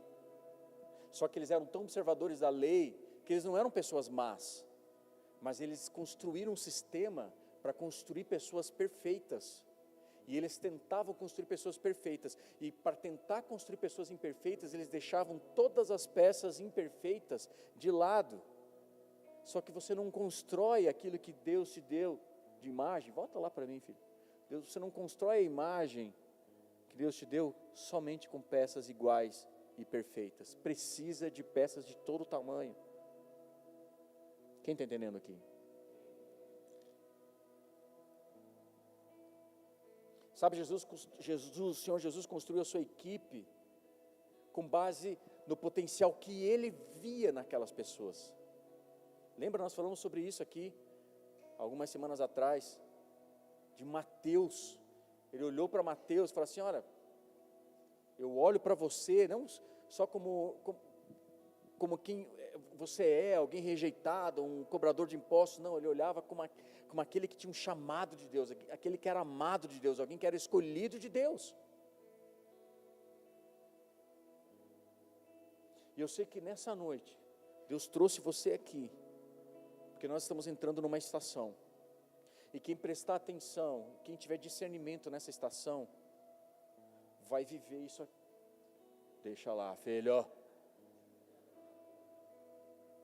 só que eles eram tão observadores da lei, que eles não eram pessoas más, mas eles construíram um sistema para construir pessoas perfeitas, e eles tentavam construir pessoas perfeitas, e para tentar construir pessoas imperfeitas, eles deixavam todas as peças imperfeitas de lado. Só que você não constrói aquilo que Deus te deu de imagem, volta lá para mim, filho. Você não constrói a imagem que Deus te deu somente com peças iguais e perfeitas. Precisa de peças de todo tamanho. Quem está entendendo aqui? Sabe, o Senhor Jesus construiu a sua equipe com base no potencial que Ele via naquelas pessoas. Lembra, nós falamos sobre isso aqui, algumas semanas atrás, de Mateus. Ele olhou para Mateus e falou assim, olha, eu olho para você, não só como quem você é, alguém rejeitado, um cobrador de impostos, não, ele olhava como aquele que tinha um chamado de Deus, aquele que era amado de Deus, alguém que era escolhido de Deus. E eu sei que nessa noite, Deus trouxe você aqui, Porque nós estamos entrando numa estação. E quem prestar atenção, quem tiver discernimento nessa estação, vai viver isso aqui. Deixa lá, filho.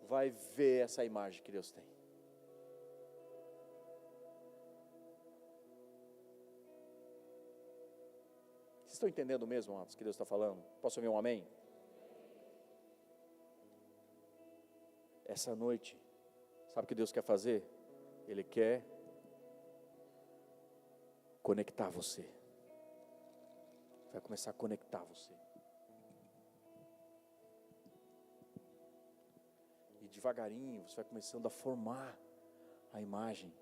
Vai ver essa imagem que Deus tem. Vocês estão entendendo mesmo, amados, que Deus está falando? Posso ouvir um amém? Essa noite, sabe o que Deus quer fazer? Ele quer conectar você. Vai começar a conectar você. E devagarinho você vai começando a formar a imagem.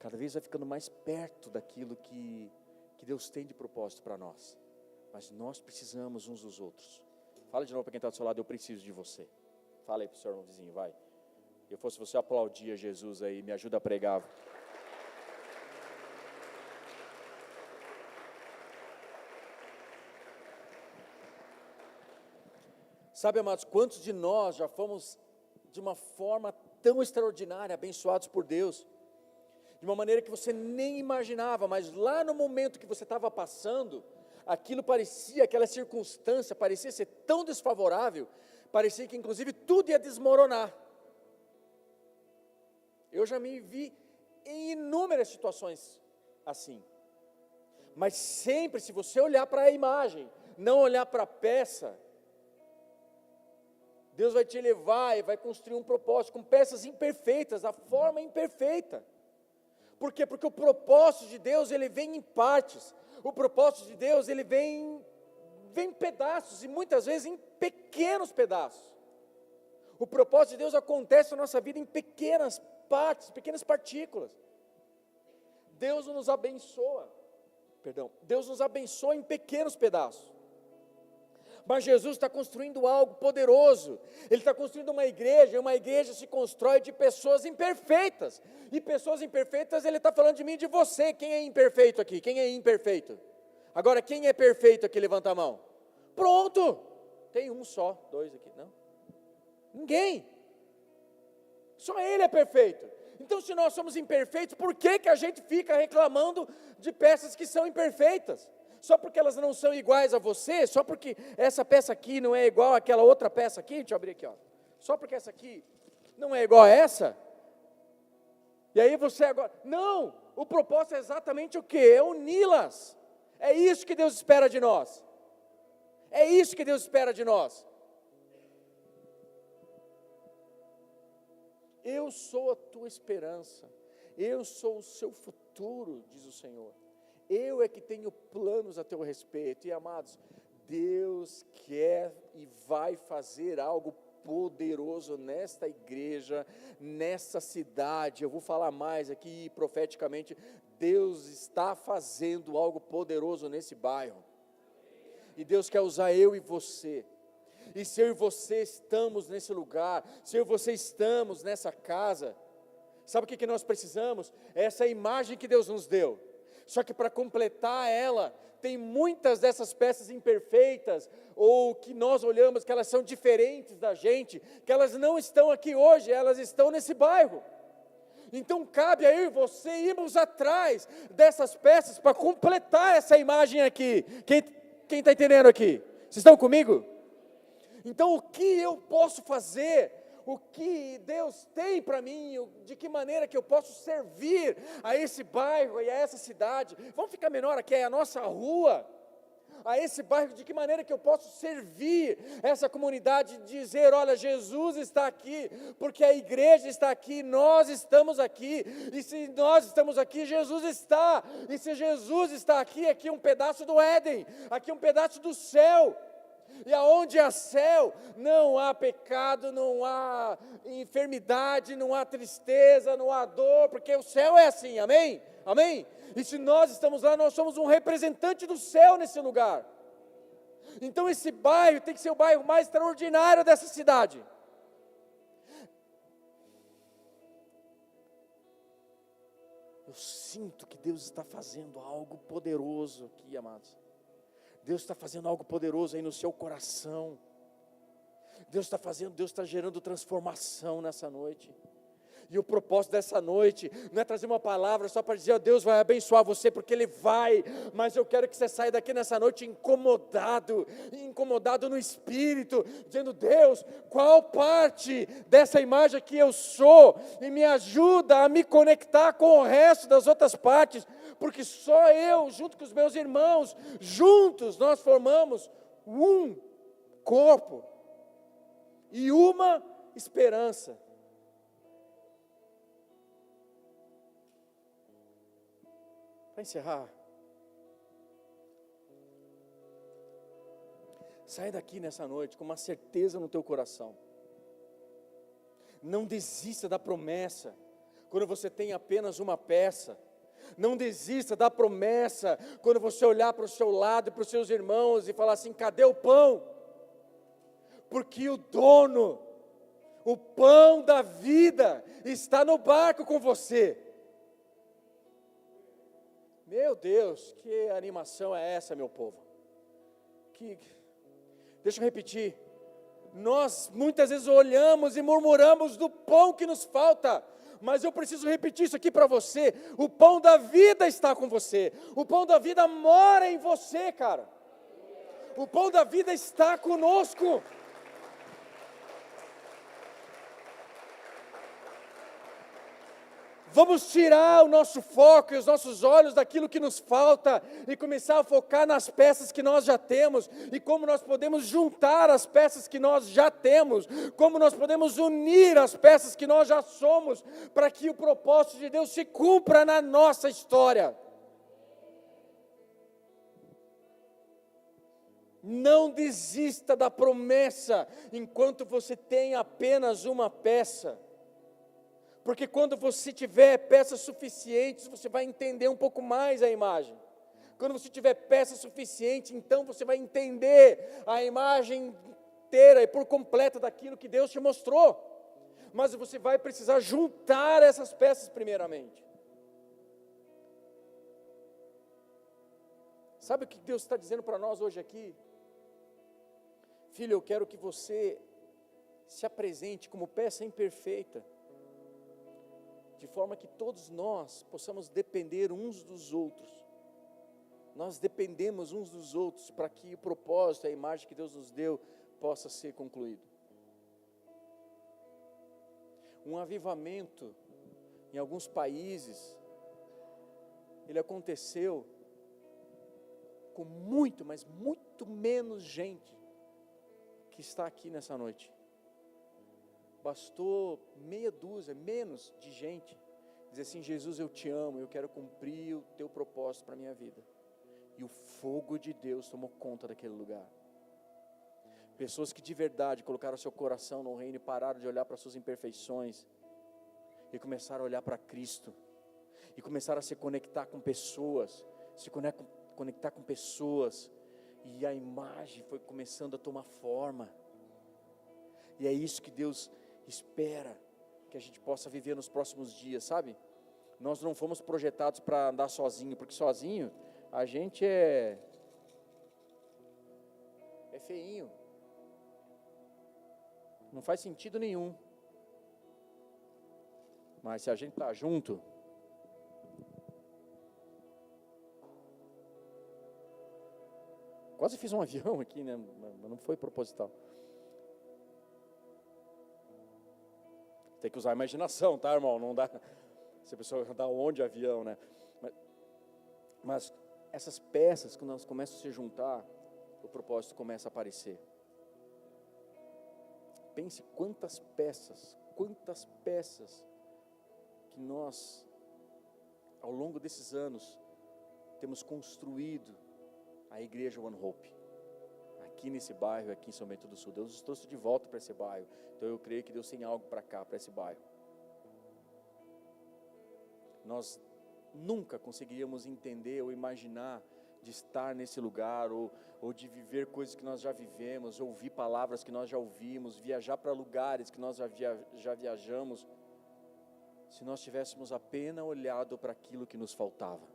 Cada vez vai ficando mais perto daquilo que Deus tem de propósito para nós. Mas nós precisamos uns dos outros. Fala de novo para quem está do seu lado, eu preciso de você. Fala aí para o seu irmão vizinho, vai. Se eu fosse você, aplaudia Jesus aí, me ajuda a pregar. Sabe, amados, quantos de nós já fomos de uma forma tão extraordinária, abençoados por Deus, de uma maneira que você nem imaginava, mas lá no momento que você estava passando, aquilo parecia, aquela circunstância parecia ser tão desfavorável, parecia que inclusive tudo ia desmoronar. Eu já me vi em inúmeras situações assim, mas sempre se você olhar para a imagem, não olhar para a peça, Deus vai te levar e vai construir um propósito com peças imperfeitas, da forma imperfeita. Por quê? Porque o propósito de Deus, ele vem em partes. O propósito de Deus, ele vem em pedaços, e muitas vezes em pequenos pedaços. O propósito de Deus acontece na nossa vida em pequenas partes, pequenas partículas. Deus nos abençoa em pequenos pedaços. Mas Jesus está construindo algo poderoso. Ele está construindo uma igreja, e uma igreja se constrói de pessoas imperfeitas. E pessoas imperfeitas, Ele está falando de mim e de você. Quem é imperfeito aqui? Quem é imperfeito? Agora, quem é perfeito aqui? Levanta a mão. Pronto! Tem um só, dois aqui, não? Ninguém. Só Ele é perfeito. Então, se nós somos imperfeitos, por que a gente fica reclamando de peças que são imperfeitas? Só porque elas não são iguais a você, só porque essa peça aqui não é igual àquela outra peça aqui, deixa eu abrir aqui, ó. Só porque essa aqui não é igual a essa, e aí você agora, não, o propósito é exatamente o quê? É uni-las, é isso que Deus espera de nós, é isso que Deus espera de nós. Eu sou a tua esperança, eu sou o seu futuro, diz o Senhor. Eu é que tenho planos a teu respeito. E amados, Deus quer e vai fazer algo poderoso nesta igreja, nessa cidade. Eu vou falar mais aqui profeticamente. Deus está fazendo algo poderoso nesse bairro. E Deus quer usar eu e você. E se eu e você estamos nesse lugar, se eu e você estamos nessa casa, sabe o que nós precisamos? É essa imagem que Deus nos deu. Só que para completar ela, tem muitas dessas peças imperfeitas, ou que nós olhamos que elas são diferentes da gente, que elas não estão aqui hoje, elas estão nesse bairro. Então cabe a eu e você irmos atrás dessas peças para completar essa imagem aqui. Quem está entendendo aqui? Vocês estão comigo? Então o que eu posso fazer? O que Deus tem para mim, de que maneira que eu posso servir a esse bairro e a essa cidade, vamos ficar menor aqui, é a nossa rua, a esse bairro, de que maneira que eu posso servir essa comunidade, dizer, olha, Jesus está aqui, porque a igreja está aqui, nós estamos aqui, e se nós estamos aqui, Jesus está, e se Jesus está aqui, aqui é um pedaço do Éden, aqui é um pedaço do céu. E aonde há céu, não há pecado, não há enfermidade, não há tristeza, não há dor, porque o céu é assim, amém? Amém? E se nós estamos lá, nós somos um representante do céu nesse lugar. Então esse bairro tem que ser o bairro mais extraordinário dessa cidade. Eu sinto que Deus está fazendo algo poderoso aqui, amados. Deus está fazendo algo poderoso aí no seu coração. Deus está gerando transformação nessa noite. E o propósito dessa noite não é trazer uma palavra só para dizer, ó, Deus vai abençoar você, porque Ele vai, mas eu quero que você saia daqui nessa noite incomodado no espírito, dizendo, Deus, qual parte dessa imagem que eu sou, e me ajuda a me conectar com o resto das outras partes, porque só eu, junto com os meus irmãos, juntos nós formamos um corpo e uma esperança. Para encerrar, sai daqui nessa noite com uma certeza no teu coração. Não desista da promessa quando você tem apenas uma peça. Não desista da promessa quando você olhar para o seu lado e para os seus irmãos e falar assim, cadê o pão? Porque o dono, o pão da vida está no barco com você. Meu Deus, que animação é essa, meu povo? Deixa eu repetir. Nós muitas vezes olhamos e murmuramos do pão que nos falta, mas eu preciso repetir isso aqui para você. O pão da vida está com você. O pão da vida mora em você, cara. O pão da vida está conosco. Vamos tirar o nosso foco e os nossos olhos daquilo que nos falta e começar a focar nas peças que nós já temos e como nós podemos juntar as peças que nós já temos, como nós podemos unir as peças que nós já somos, para que o propósito de Deus se cumpra na nossa história. Não desista da promessa enquanto você tem apenas uma peça. Porque quando você tiver peças suficientes, você vai entender um pouco mais a imagem. Quando você tiver peças suficientes, então você vai entender a imagem inteira e por completa daquilo que Deus te mostrou. Mas você vai precisar juntar essas peças primeiramente. Sabe o que Deus está dizendo para nós hoje aqui? Filho, eu quero que você se apresente como peça imperfeita, de forma que todos nós possamos depender uns dos outros. Nós dependemos uns dos outros para que o propósito, a imagem que Deus nos deu, possa ser concluído. Um avivamento em alguns países, ele aconteceu com muito, mas muito menos gente que está aqui nessa noite. Bastou meia dúzia, menos de gente, dizer assim, Jesus, eu te amo, eu quero cumprir o teu propósito para a minha vida. E o fogo de Deus tomou conta daquele lugar. Pessoas que de verdade colocaram seu coração no reino e pararam de olhar para suas imperfeições e começaram a olhar para Cristo. E começaram a se conectar com pessoas, conectar com pessoas. E a imagem foi começando a tomar forma. E é isso que Deus espera que a gente possa viver nos próximos dias, sabe? Nós não fomos projetados para andar sozinho, porque sozinho a gente é feinho. Não faz sentido nenhum. Mas se a gente está junto, quase fiz um avião aqui, né? Mas não foi proposital. Tem que usar a imaginação, tá, irmão? Não dá. Se a pessoa dá onde avião, né? Mas essas peças, quando elas começam a se juntar, o propósito começa a aparecer. Pense quantas peças que nós, ao longo desses anos, temos construído a igreja One Hope. Aqui nesse bairro, aqui em São Bento do Sul. Deus nos trouxe de volta para esse bairro. Então eu creio que Deus tem algo para cá, para esse bairro. Nós nunca conseguiríamos entender ou imaginar de estar nesse lugar, ou de viver coisas que nós já vivemos, ouvir palavras que nós já ouvimos, viajar para lugares que nós já viajamos, se nós tivéssemos apenas olhado para aquilo que nos faltava.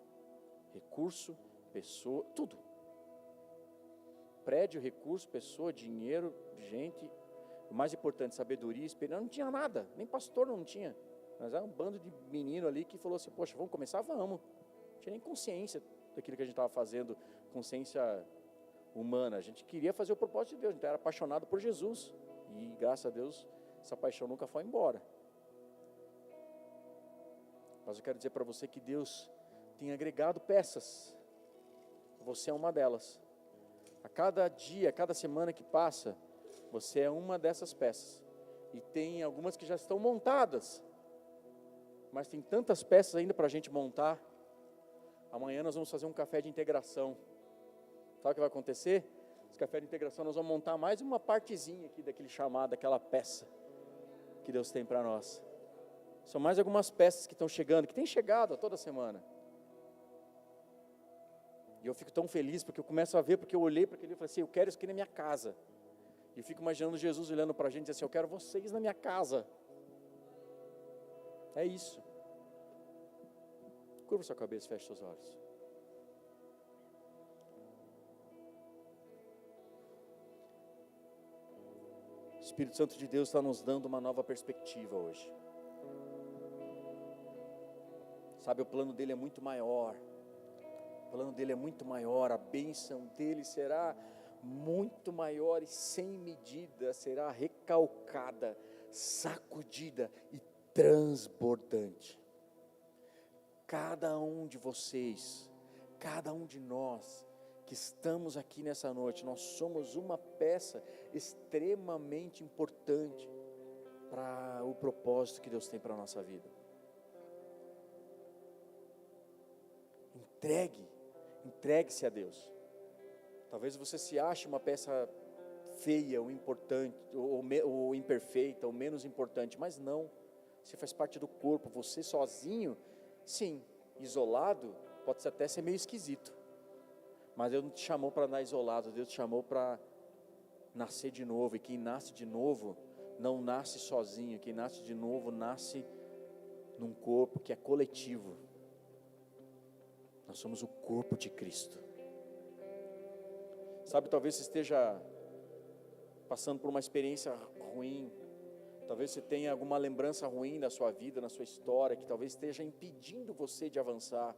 Recurso, pessoa, tudo. Prédio, recurso, pessoa, dinheiro, gente, o mais importante, sabedoria, experiência, não tinha nada, nem pastor não tinha. Nós éramos um bando de menino ali que falou assim, poxa, vamos começar? Vamos. Não tinha nem consciência daquilo que a gente estava fazendo, consciência humana. A gente queria fazer o propósito de Deus, a gente era apaixonado por Jesus. E graças a Deus, essa paixão nunca foi embora. Mas eu quero dizer para você que Deus tem agregado peças. Você é uma delas. A cada dia, a cada semana que passa, você é uma dessas peças. E tem algumas que já estão montadas. Mas tem tantas peças ainda para a gente montar. Amanhã nós vamos fazer um café de integração. Sabe o que vai acontecer? Esse café de integração nós vamos montar mais uma partezinha aqui daquele chamado, daquela peça que Deus tem para nós. São mais algumas peças que estão chegando, que têm chegado a toda semana. E eu fico tão feliz porque eu começo a ver, porque eu olhei para aquele e falei assim, eu quero isso aqui na minha casa. E eu fico imaginando Jesus olhando para a gente e dizendo assim, eu quero vocês na minha casa. É isso. Curva sua cabeça, feche seus olhos. O Espírito Santo de Deus está nos dando uma nova perspectiva hoje. Sabe, o plano dele é muito maior. O plano dele é muito maior. A bênção dele será muito maior e sem medida. Será recalcada, sacudida e transbordante. Cada um de vocês, cada um de nós que estamos aqui nessa noite, nós somos uma peça extremamente importante para o propósito que Deus tem para a nossa vida. Entregue-se a Deus. Talvez você se ache uma peça feia, ou importante, ou imperfeita, ou menos importante, mas não. Você faz parte do corpo. Você sozinho, sim, isolado, pode até ser meio esquisito. Mas Deus não te chamou para andar isolado, Deus te chamou para nascer de novo. E quem nasce de novo, não nasce sozinho. Quem nasce de novo, nasce num corpo que é coletivo. Nós somos o corpo de Cristo. Sabe, talvez você esteja passando por uma experiência ruim. Talvez você tenha alguma lembrança ruim da sua vida, na sua história, que talvez esteja impedindo você de avançar.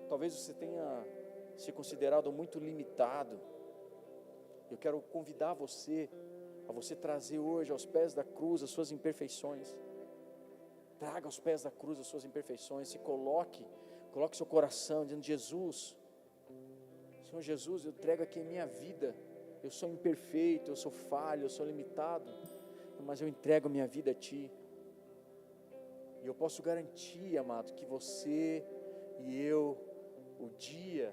Talvez você tenha se considerado muito limitado. Eu quero convidar você, a você trazer hoje aos pés da cruz as suas imperfeições. Traga aos pés da cruz as suas imperfeições, se coloque seu coração, dizendo, Jesus, Senhor Jesus, eu entrego aqui a minha vida, eu sou imperfeito, eu sou falho, eu sou limitado, mas eu entrego a minha vida a Ti. E eu posso garantir, amado, que você e eu, o dia,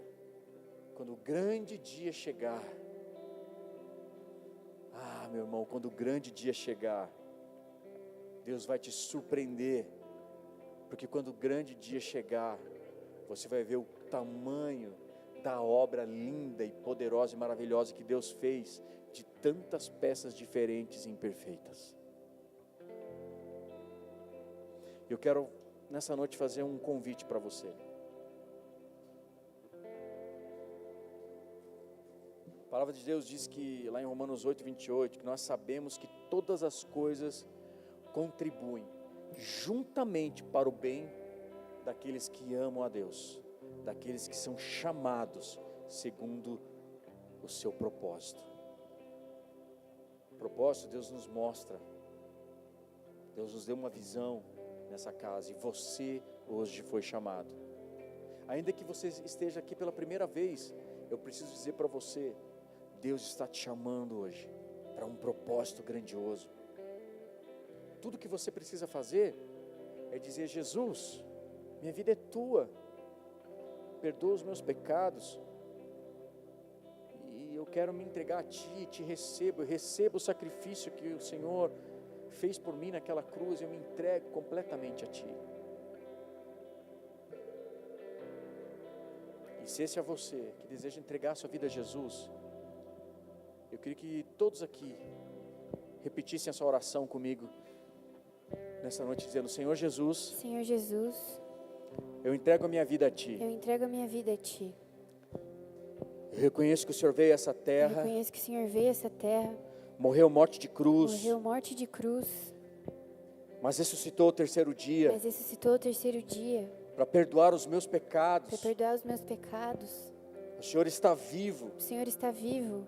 quando o grande dia chegar, meu irmão, quando o grande dia chegar, Deus vai te surpreender, porque quando o grande dia chegar, você vai ver o tamanho da obra linda e poderosa e maravilhosa que Deus fez de tantas peças diferentes e imperfeitas. Eu quero nessa noite fazer um convite para você. A palavra de Deus diz que lá em Romanos 8:28, que nós sabemos que todas as coisas contribuem juntamente para o bem daqueles que amam a Deus, daqueles que são chamados segundo o seu propósito. O propósito Deus nos mostra, Deus nos deu uma visão nessa casa, e você hoje foi chamado. Ainda que você esteja aqui pela primeira vez, eu preciso dizer para você, Deus está te chamando hoje para um propósito grandioso. Tudo que você precisa fazer é dizer, Jesus, minha vida é Tua, perdoa os meus pecados, e eu quero me entregar a Ti, Te recebo, eu recebo o sacrifício que o Senhor fez por mim naquela cruz, eu me entrego completamente a Ti. E se esse é você que deseja entregar a sua vida a Jesus, eu queria que todos aqui repetissem essa oração comigo nessa noite, dizendo, Senhor Jesus, eu entrego a minha vida a Ti. Eu entrego a minha vida a Ti. Eu reconheço que o Senhor veio a essa Eu terra, reconheço que o Senhor veio a essa terra, morreu morte de cruz, morreu morte de cruz, mas ressuscitou ao terceiro dia mas ressuscitou ao terceiro dia para perdoar os meus para pecados. perdoar os meus pecados. O Senhor está vivo O Senhor está vivo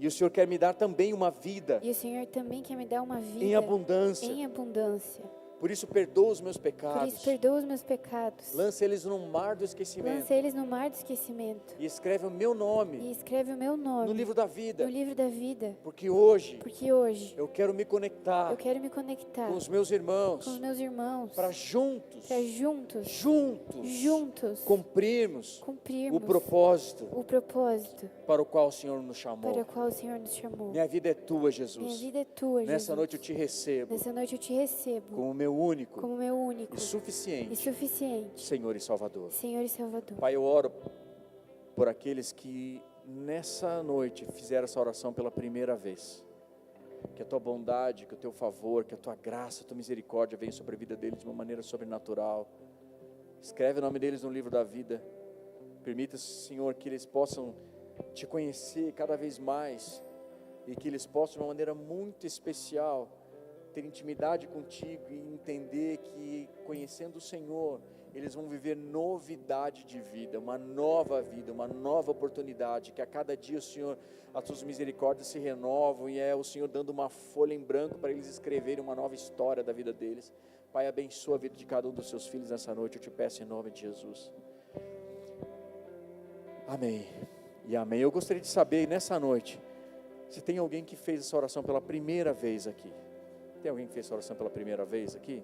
e o Senhor quer me dar também uma vida e o Senhor também quer me dar uma vida em abundância. em abundância. Por isso, perdoa os meus Por pecados. isso, perdoa os meus pecados. Lança eles no mar do esquecimento. Lança eles no mar do esquecimento. E escreve o meu nome E escreve o meu nome no livro da vida. no livro da vida. Porque hoje Porque hoje eu quero me conectar eu quero me conectar com os meus com os irmãos meus irmãos para juntos, para juntos juntos cumprirmos cumprirmos o propósito o propósito para o qual o Senhor nos para chamou. o qual o Senhor nos chamou. Minha vida é tua, Minha Jesus. vida é tua, Jesus. Nessa noite eu te recebo Nessa noite eu te recebo como meu único como meu único e e suficiente suficiente Senhor e Salvador. Senhor e Salvador. Pai, eu oro por aqueles que nessa noite fizeram essa oração pela primeira vez. Que a tua bondade, que o teu favor, que a tua graça, a tua misericórdia venha sobre a vida deles de uma maneira sobrenatural. Escreve o nome deles no livro da vida. Permita, Senhor, que eles possam te conhecer cada vez mais e que eles possam de uma maneira muito especial ter intimidade contigo e entender que conhecendo o Senhor, eles vão viver novidade de vida, uma nova oportunidade, que a cada dia o Senhor, as suas misericórdias se renovam e é o Senhor dando uma folha em branco para eles escreverem uma nova história da vida deles. Pai, abençoa a vida de cada um dos seus filhos nessa noite, eu te peço em nome de Jesus. Amém e amém. Eu gostaria de saber nessa noite, se tem alguém que fez essa oração pela primeira vez aqui. Tem alguém que fez essa oração pela primeira vez aqui?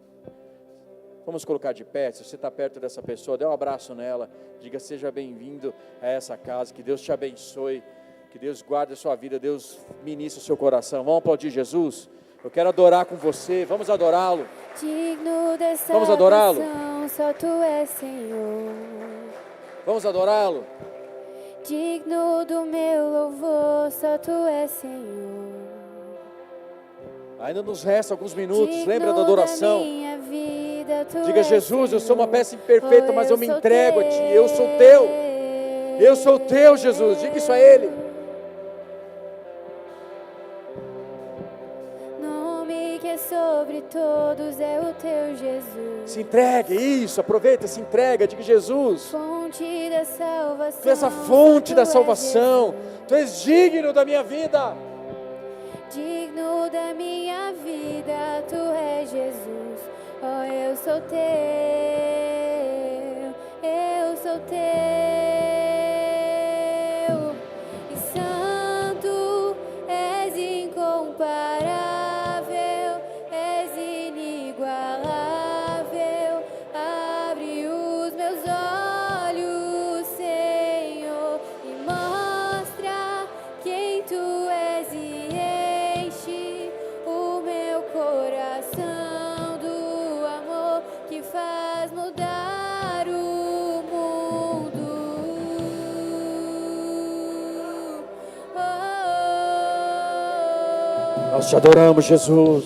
Vamos colocar de pé. Se você está perto dessa pessoa, dê um abraço nela. Diga, seja bem-vindo a essa casa. Que Deus te abençoe. Que Deus guarde a sua vida. Deus ministre o seu coração. Vamos aplaudir Jesus? Eu quero adorar com você. Vamos adorá-lo. Digno dessa Vamos adorá-lo. canção, só tu és Senhor. Vamos adorá-lo. Digno do meu louvor, só tu és Senhor. Ainda nos resta alguns minutos. Digno Lembra da adoração. da minha vida, tu Diga, és Jesus, eu sou uma Senhor. peça imperfeita, Oh, mas eu me sou entrego a Ti. Eu sou Teu. Eu sou Teu, Jesus. Diga isso a Ele. Nome que é sobre todos é o Teu, Jesus. Se entregue, isso, aproveita, se entrega. Diga, Jesus, Fonte da salvação. Tu és a fonte só da tu és salvação. Jesus. Tu és digno da minha vida. Digno da minha vida, tu és Jesus. Oh, eu sou teu, eu sou teu. E santo, és incomparável, és inigualável. Abre os meus olhos, Senhor, e mostra quem tu és e enche o meu coração do amor que faz mudar o mundo. Nós te adoramos, Jesus.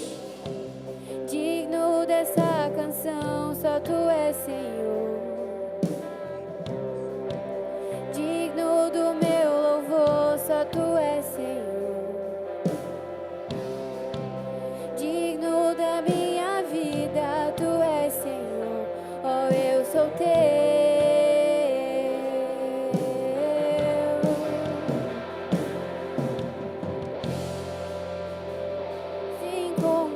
Digno dessa canção, só tu és Senhor. Digno do meu louvor, só tu és Senhor. Digno da minha vida, tu és Senhor. Oh, eu sou teu. Incomparável,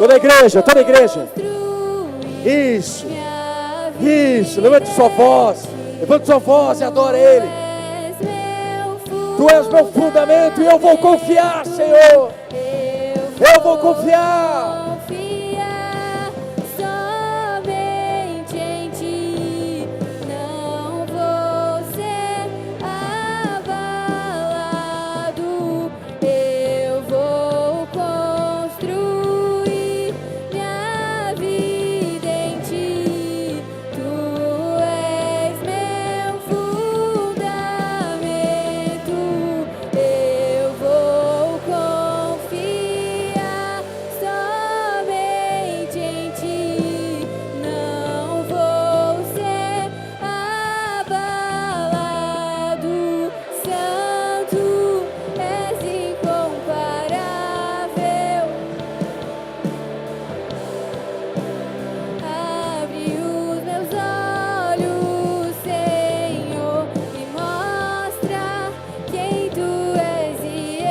Toda a igreja, toda a igreja. Isso. Isso. Levante sua voz. Levante sua voz e adora Ele. Tu és meu fundamento e eu vou confiar, Senhor. Eu vou confiar. Somente em Ti, não vou ser abalado. Eu vou construir minha vida em Ti. Tu és meu fundamento. Eu vou confiar somente em Ti. Não vou ser abalado. Santo és incomparável. Abre os meus olhos, Senhor, e mostra quem Tu és e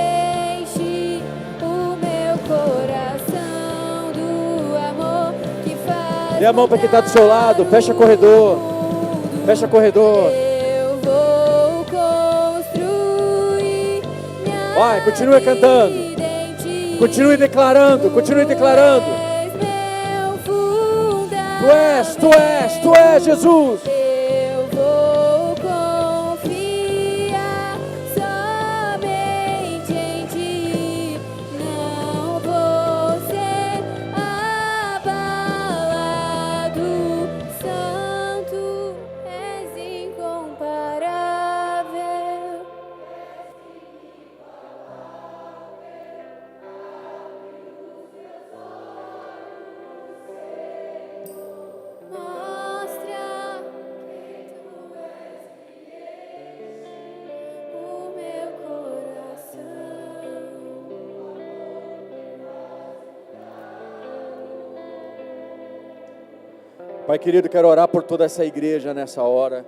enche o meu coração do amor que faz. Dê a mão para quem está do seu lado. Fecha corredor. Fecha corredor. Eu vou construir minha Vai, continue cantando. vida em Ti. Continue declarando. Continue declarando. Tu és meu fundamento. Tu és Jesus. Eu vou confiar somente em Ti. Não vou ser abalado. Santo és incomparável. Mostra quem Tu és o meu coração. Pai querido, quero orar por toda essa igreja nessa hora.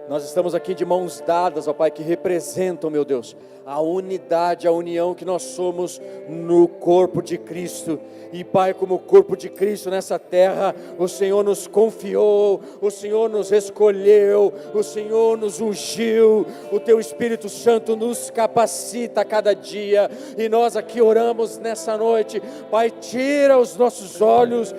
Nós estamos aqui de mãos dadas, ó Pai, que representam, meu Deus, a unidade, a união que nós somos no corpo de Cristo. E Pai, como corpo de Cristo nessa terra, o Senhor nos confiou, o Senhor nos escolheu, o Senhor nos ungiu, o Teu Espírito Santo nos capacita a cada dia. E nós aqui oramos nessa noite, Pai, tira os nossos olhos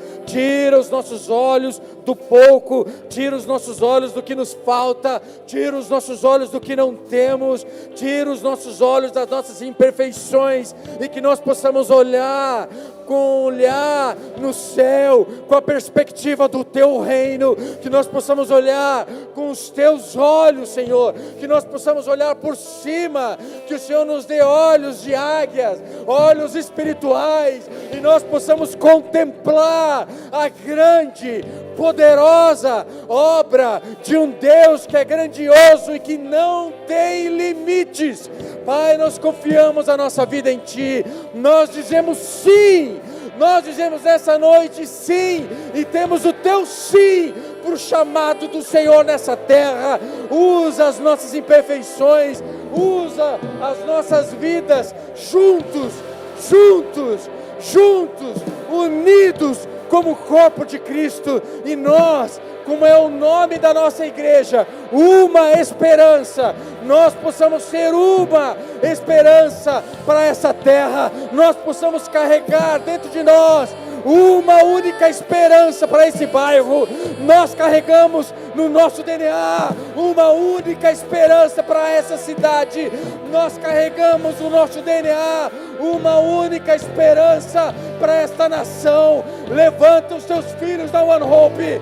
do pouco, tira os nossos olhos do que nos falta, tira os nossos olhos do que não temos, tira os nossos olhos das nossas imperfeições, e que nós possamos olhar no céu, com a perspectiva do Teu reino, que nós possamos olhar com os Teus olhos, Senhor, que nós possamos olhar por cima, que o Senhor nos dê olhos de águias, olhos espirituais, e nós possamos contemplar a grande, poderosa obra de um Deus que é grandioso e que não tem limites. Pai, nós confiamos a nossa vida em Ti, nós dizemos sim, nós dizemos nessa noite sim, e temos o Teu sim para o chamado do Senhor nessa terra. Usa as nossas imperfeições, usa as nossas vidas juntos, unidos como corpo de Cristo, e nós, como é o nome da nossa igreja, uma esperança, nós possamos ser uma esperança para essa terra, nós possamos carregar dentro de nós uma única esperança para esse bairro. Nós carregamos no nosso DNA uma única esperança para essa cidade. Nós carregamos no nosso DNA uma única esperança para esta nação. Levanta os teus filhos da One Hope.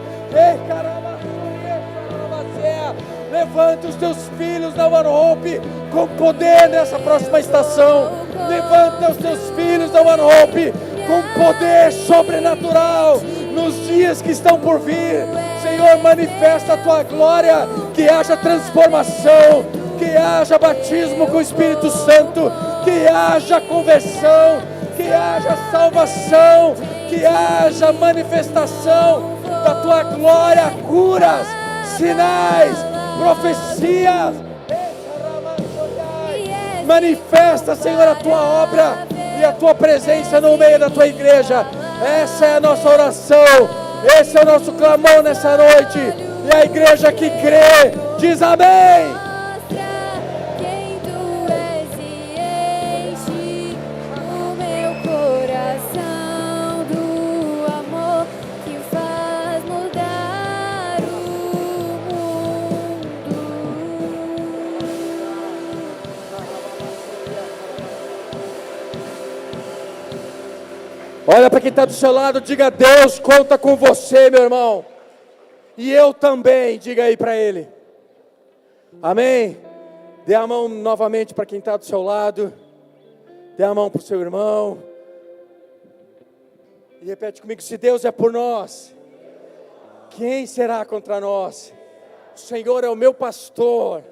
Levanta os teus filhos da One Hope com poder nessa próxima estação. Levanta os teus filhos da One Hope com poder sobrenatural nos dias que estão por vir. Senhor, manifesta a Tua glória, que haja transformação, que haja batismo com o Espírito Santo, que haja conversão, que haja salvação, que haja manifestação da Tua glória, curas, sinais, profecias. Manifesta, Senhor, a Tua obra e a Tua presença no meio da Tua igreja. Essa é a nossa oração, esse é o nosso clamor nessa noite. E a igreja que crê, diz amém. Mostra quem tu és e enche o meu coração do amor que faz mudar o mundo. Olha para quem está do seu lado, diga: Deus conta com você, meu irmão. E eu também, diga aí para ele. Amém? Dê a mão novamente para quem está do seu lado. Dê a mão para o seu irmão. E repete comigo: se Deus é por nós, quem será contra nós? O Senhor é o meu pastor,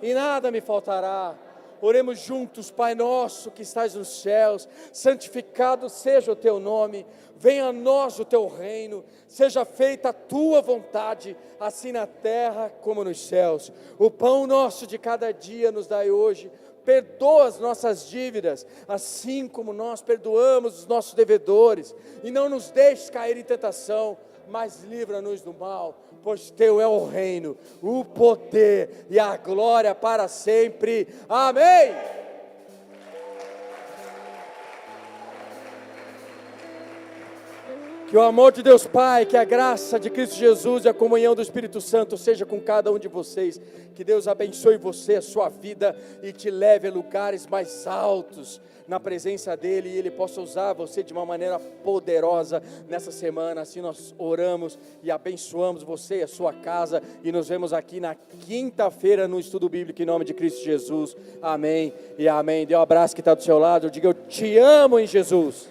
e nada me faltará. Oremos juntos. Pai nosso que estás nos céus, santificado seja o teu nome, venha a nós o teu reino, seja feita a tua vontade, assim na terra como nos céus. O pão nosso de cada dia nos dai hoje, perdoa as nossas dívidas, assim como nós perdoamos os nossos devedores, e não nos deixes cair em tentação, mas livra-nos do mal, pois teu é o reino, o poder e a glória para sempre. Amém. Que o amor de Deus Pai, que a graça de Cristo Jesus e a comunhão do Espírito Santo seja com cada um de vocês. Que Deus abençoe você, a sua vida, e te leve a lugares mais altos na presença dEle, e Ele possa usar você de uma maneira poderosa nessa semana. Assim nós oramos e abençoamos você e a sua casa, e nos vemos aqui na quinta-feira no estudo bíblico em nome de Cristo Jesus. Amém e amém. Dê um abraço que está do seu lado, diga: eu te amo em Jesus.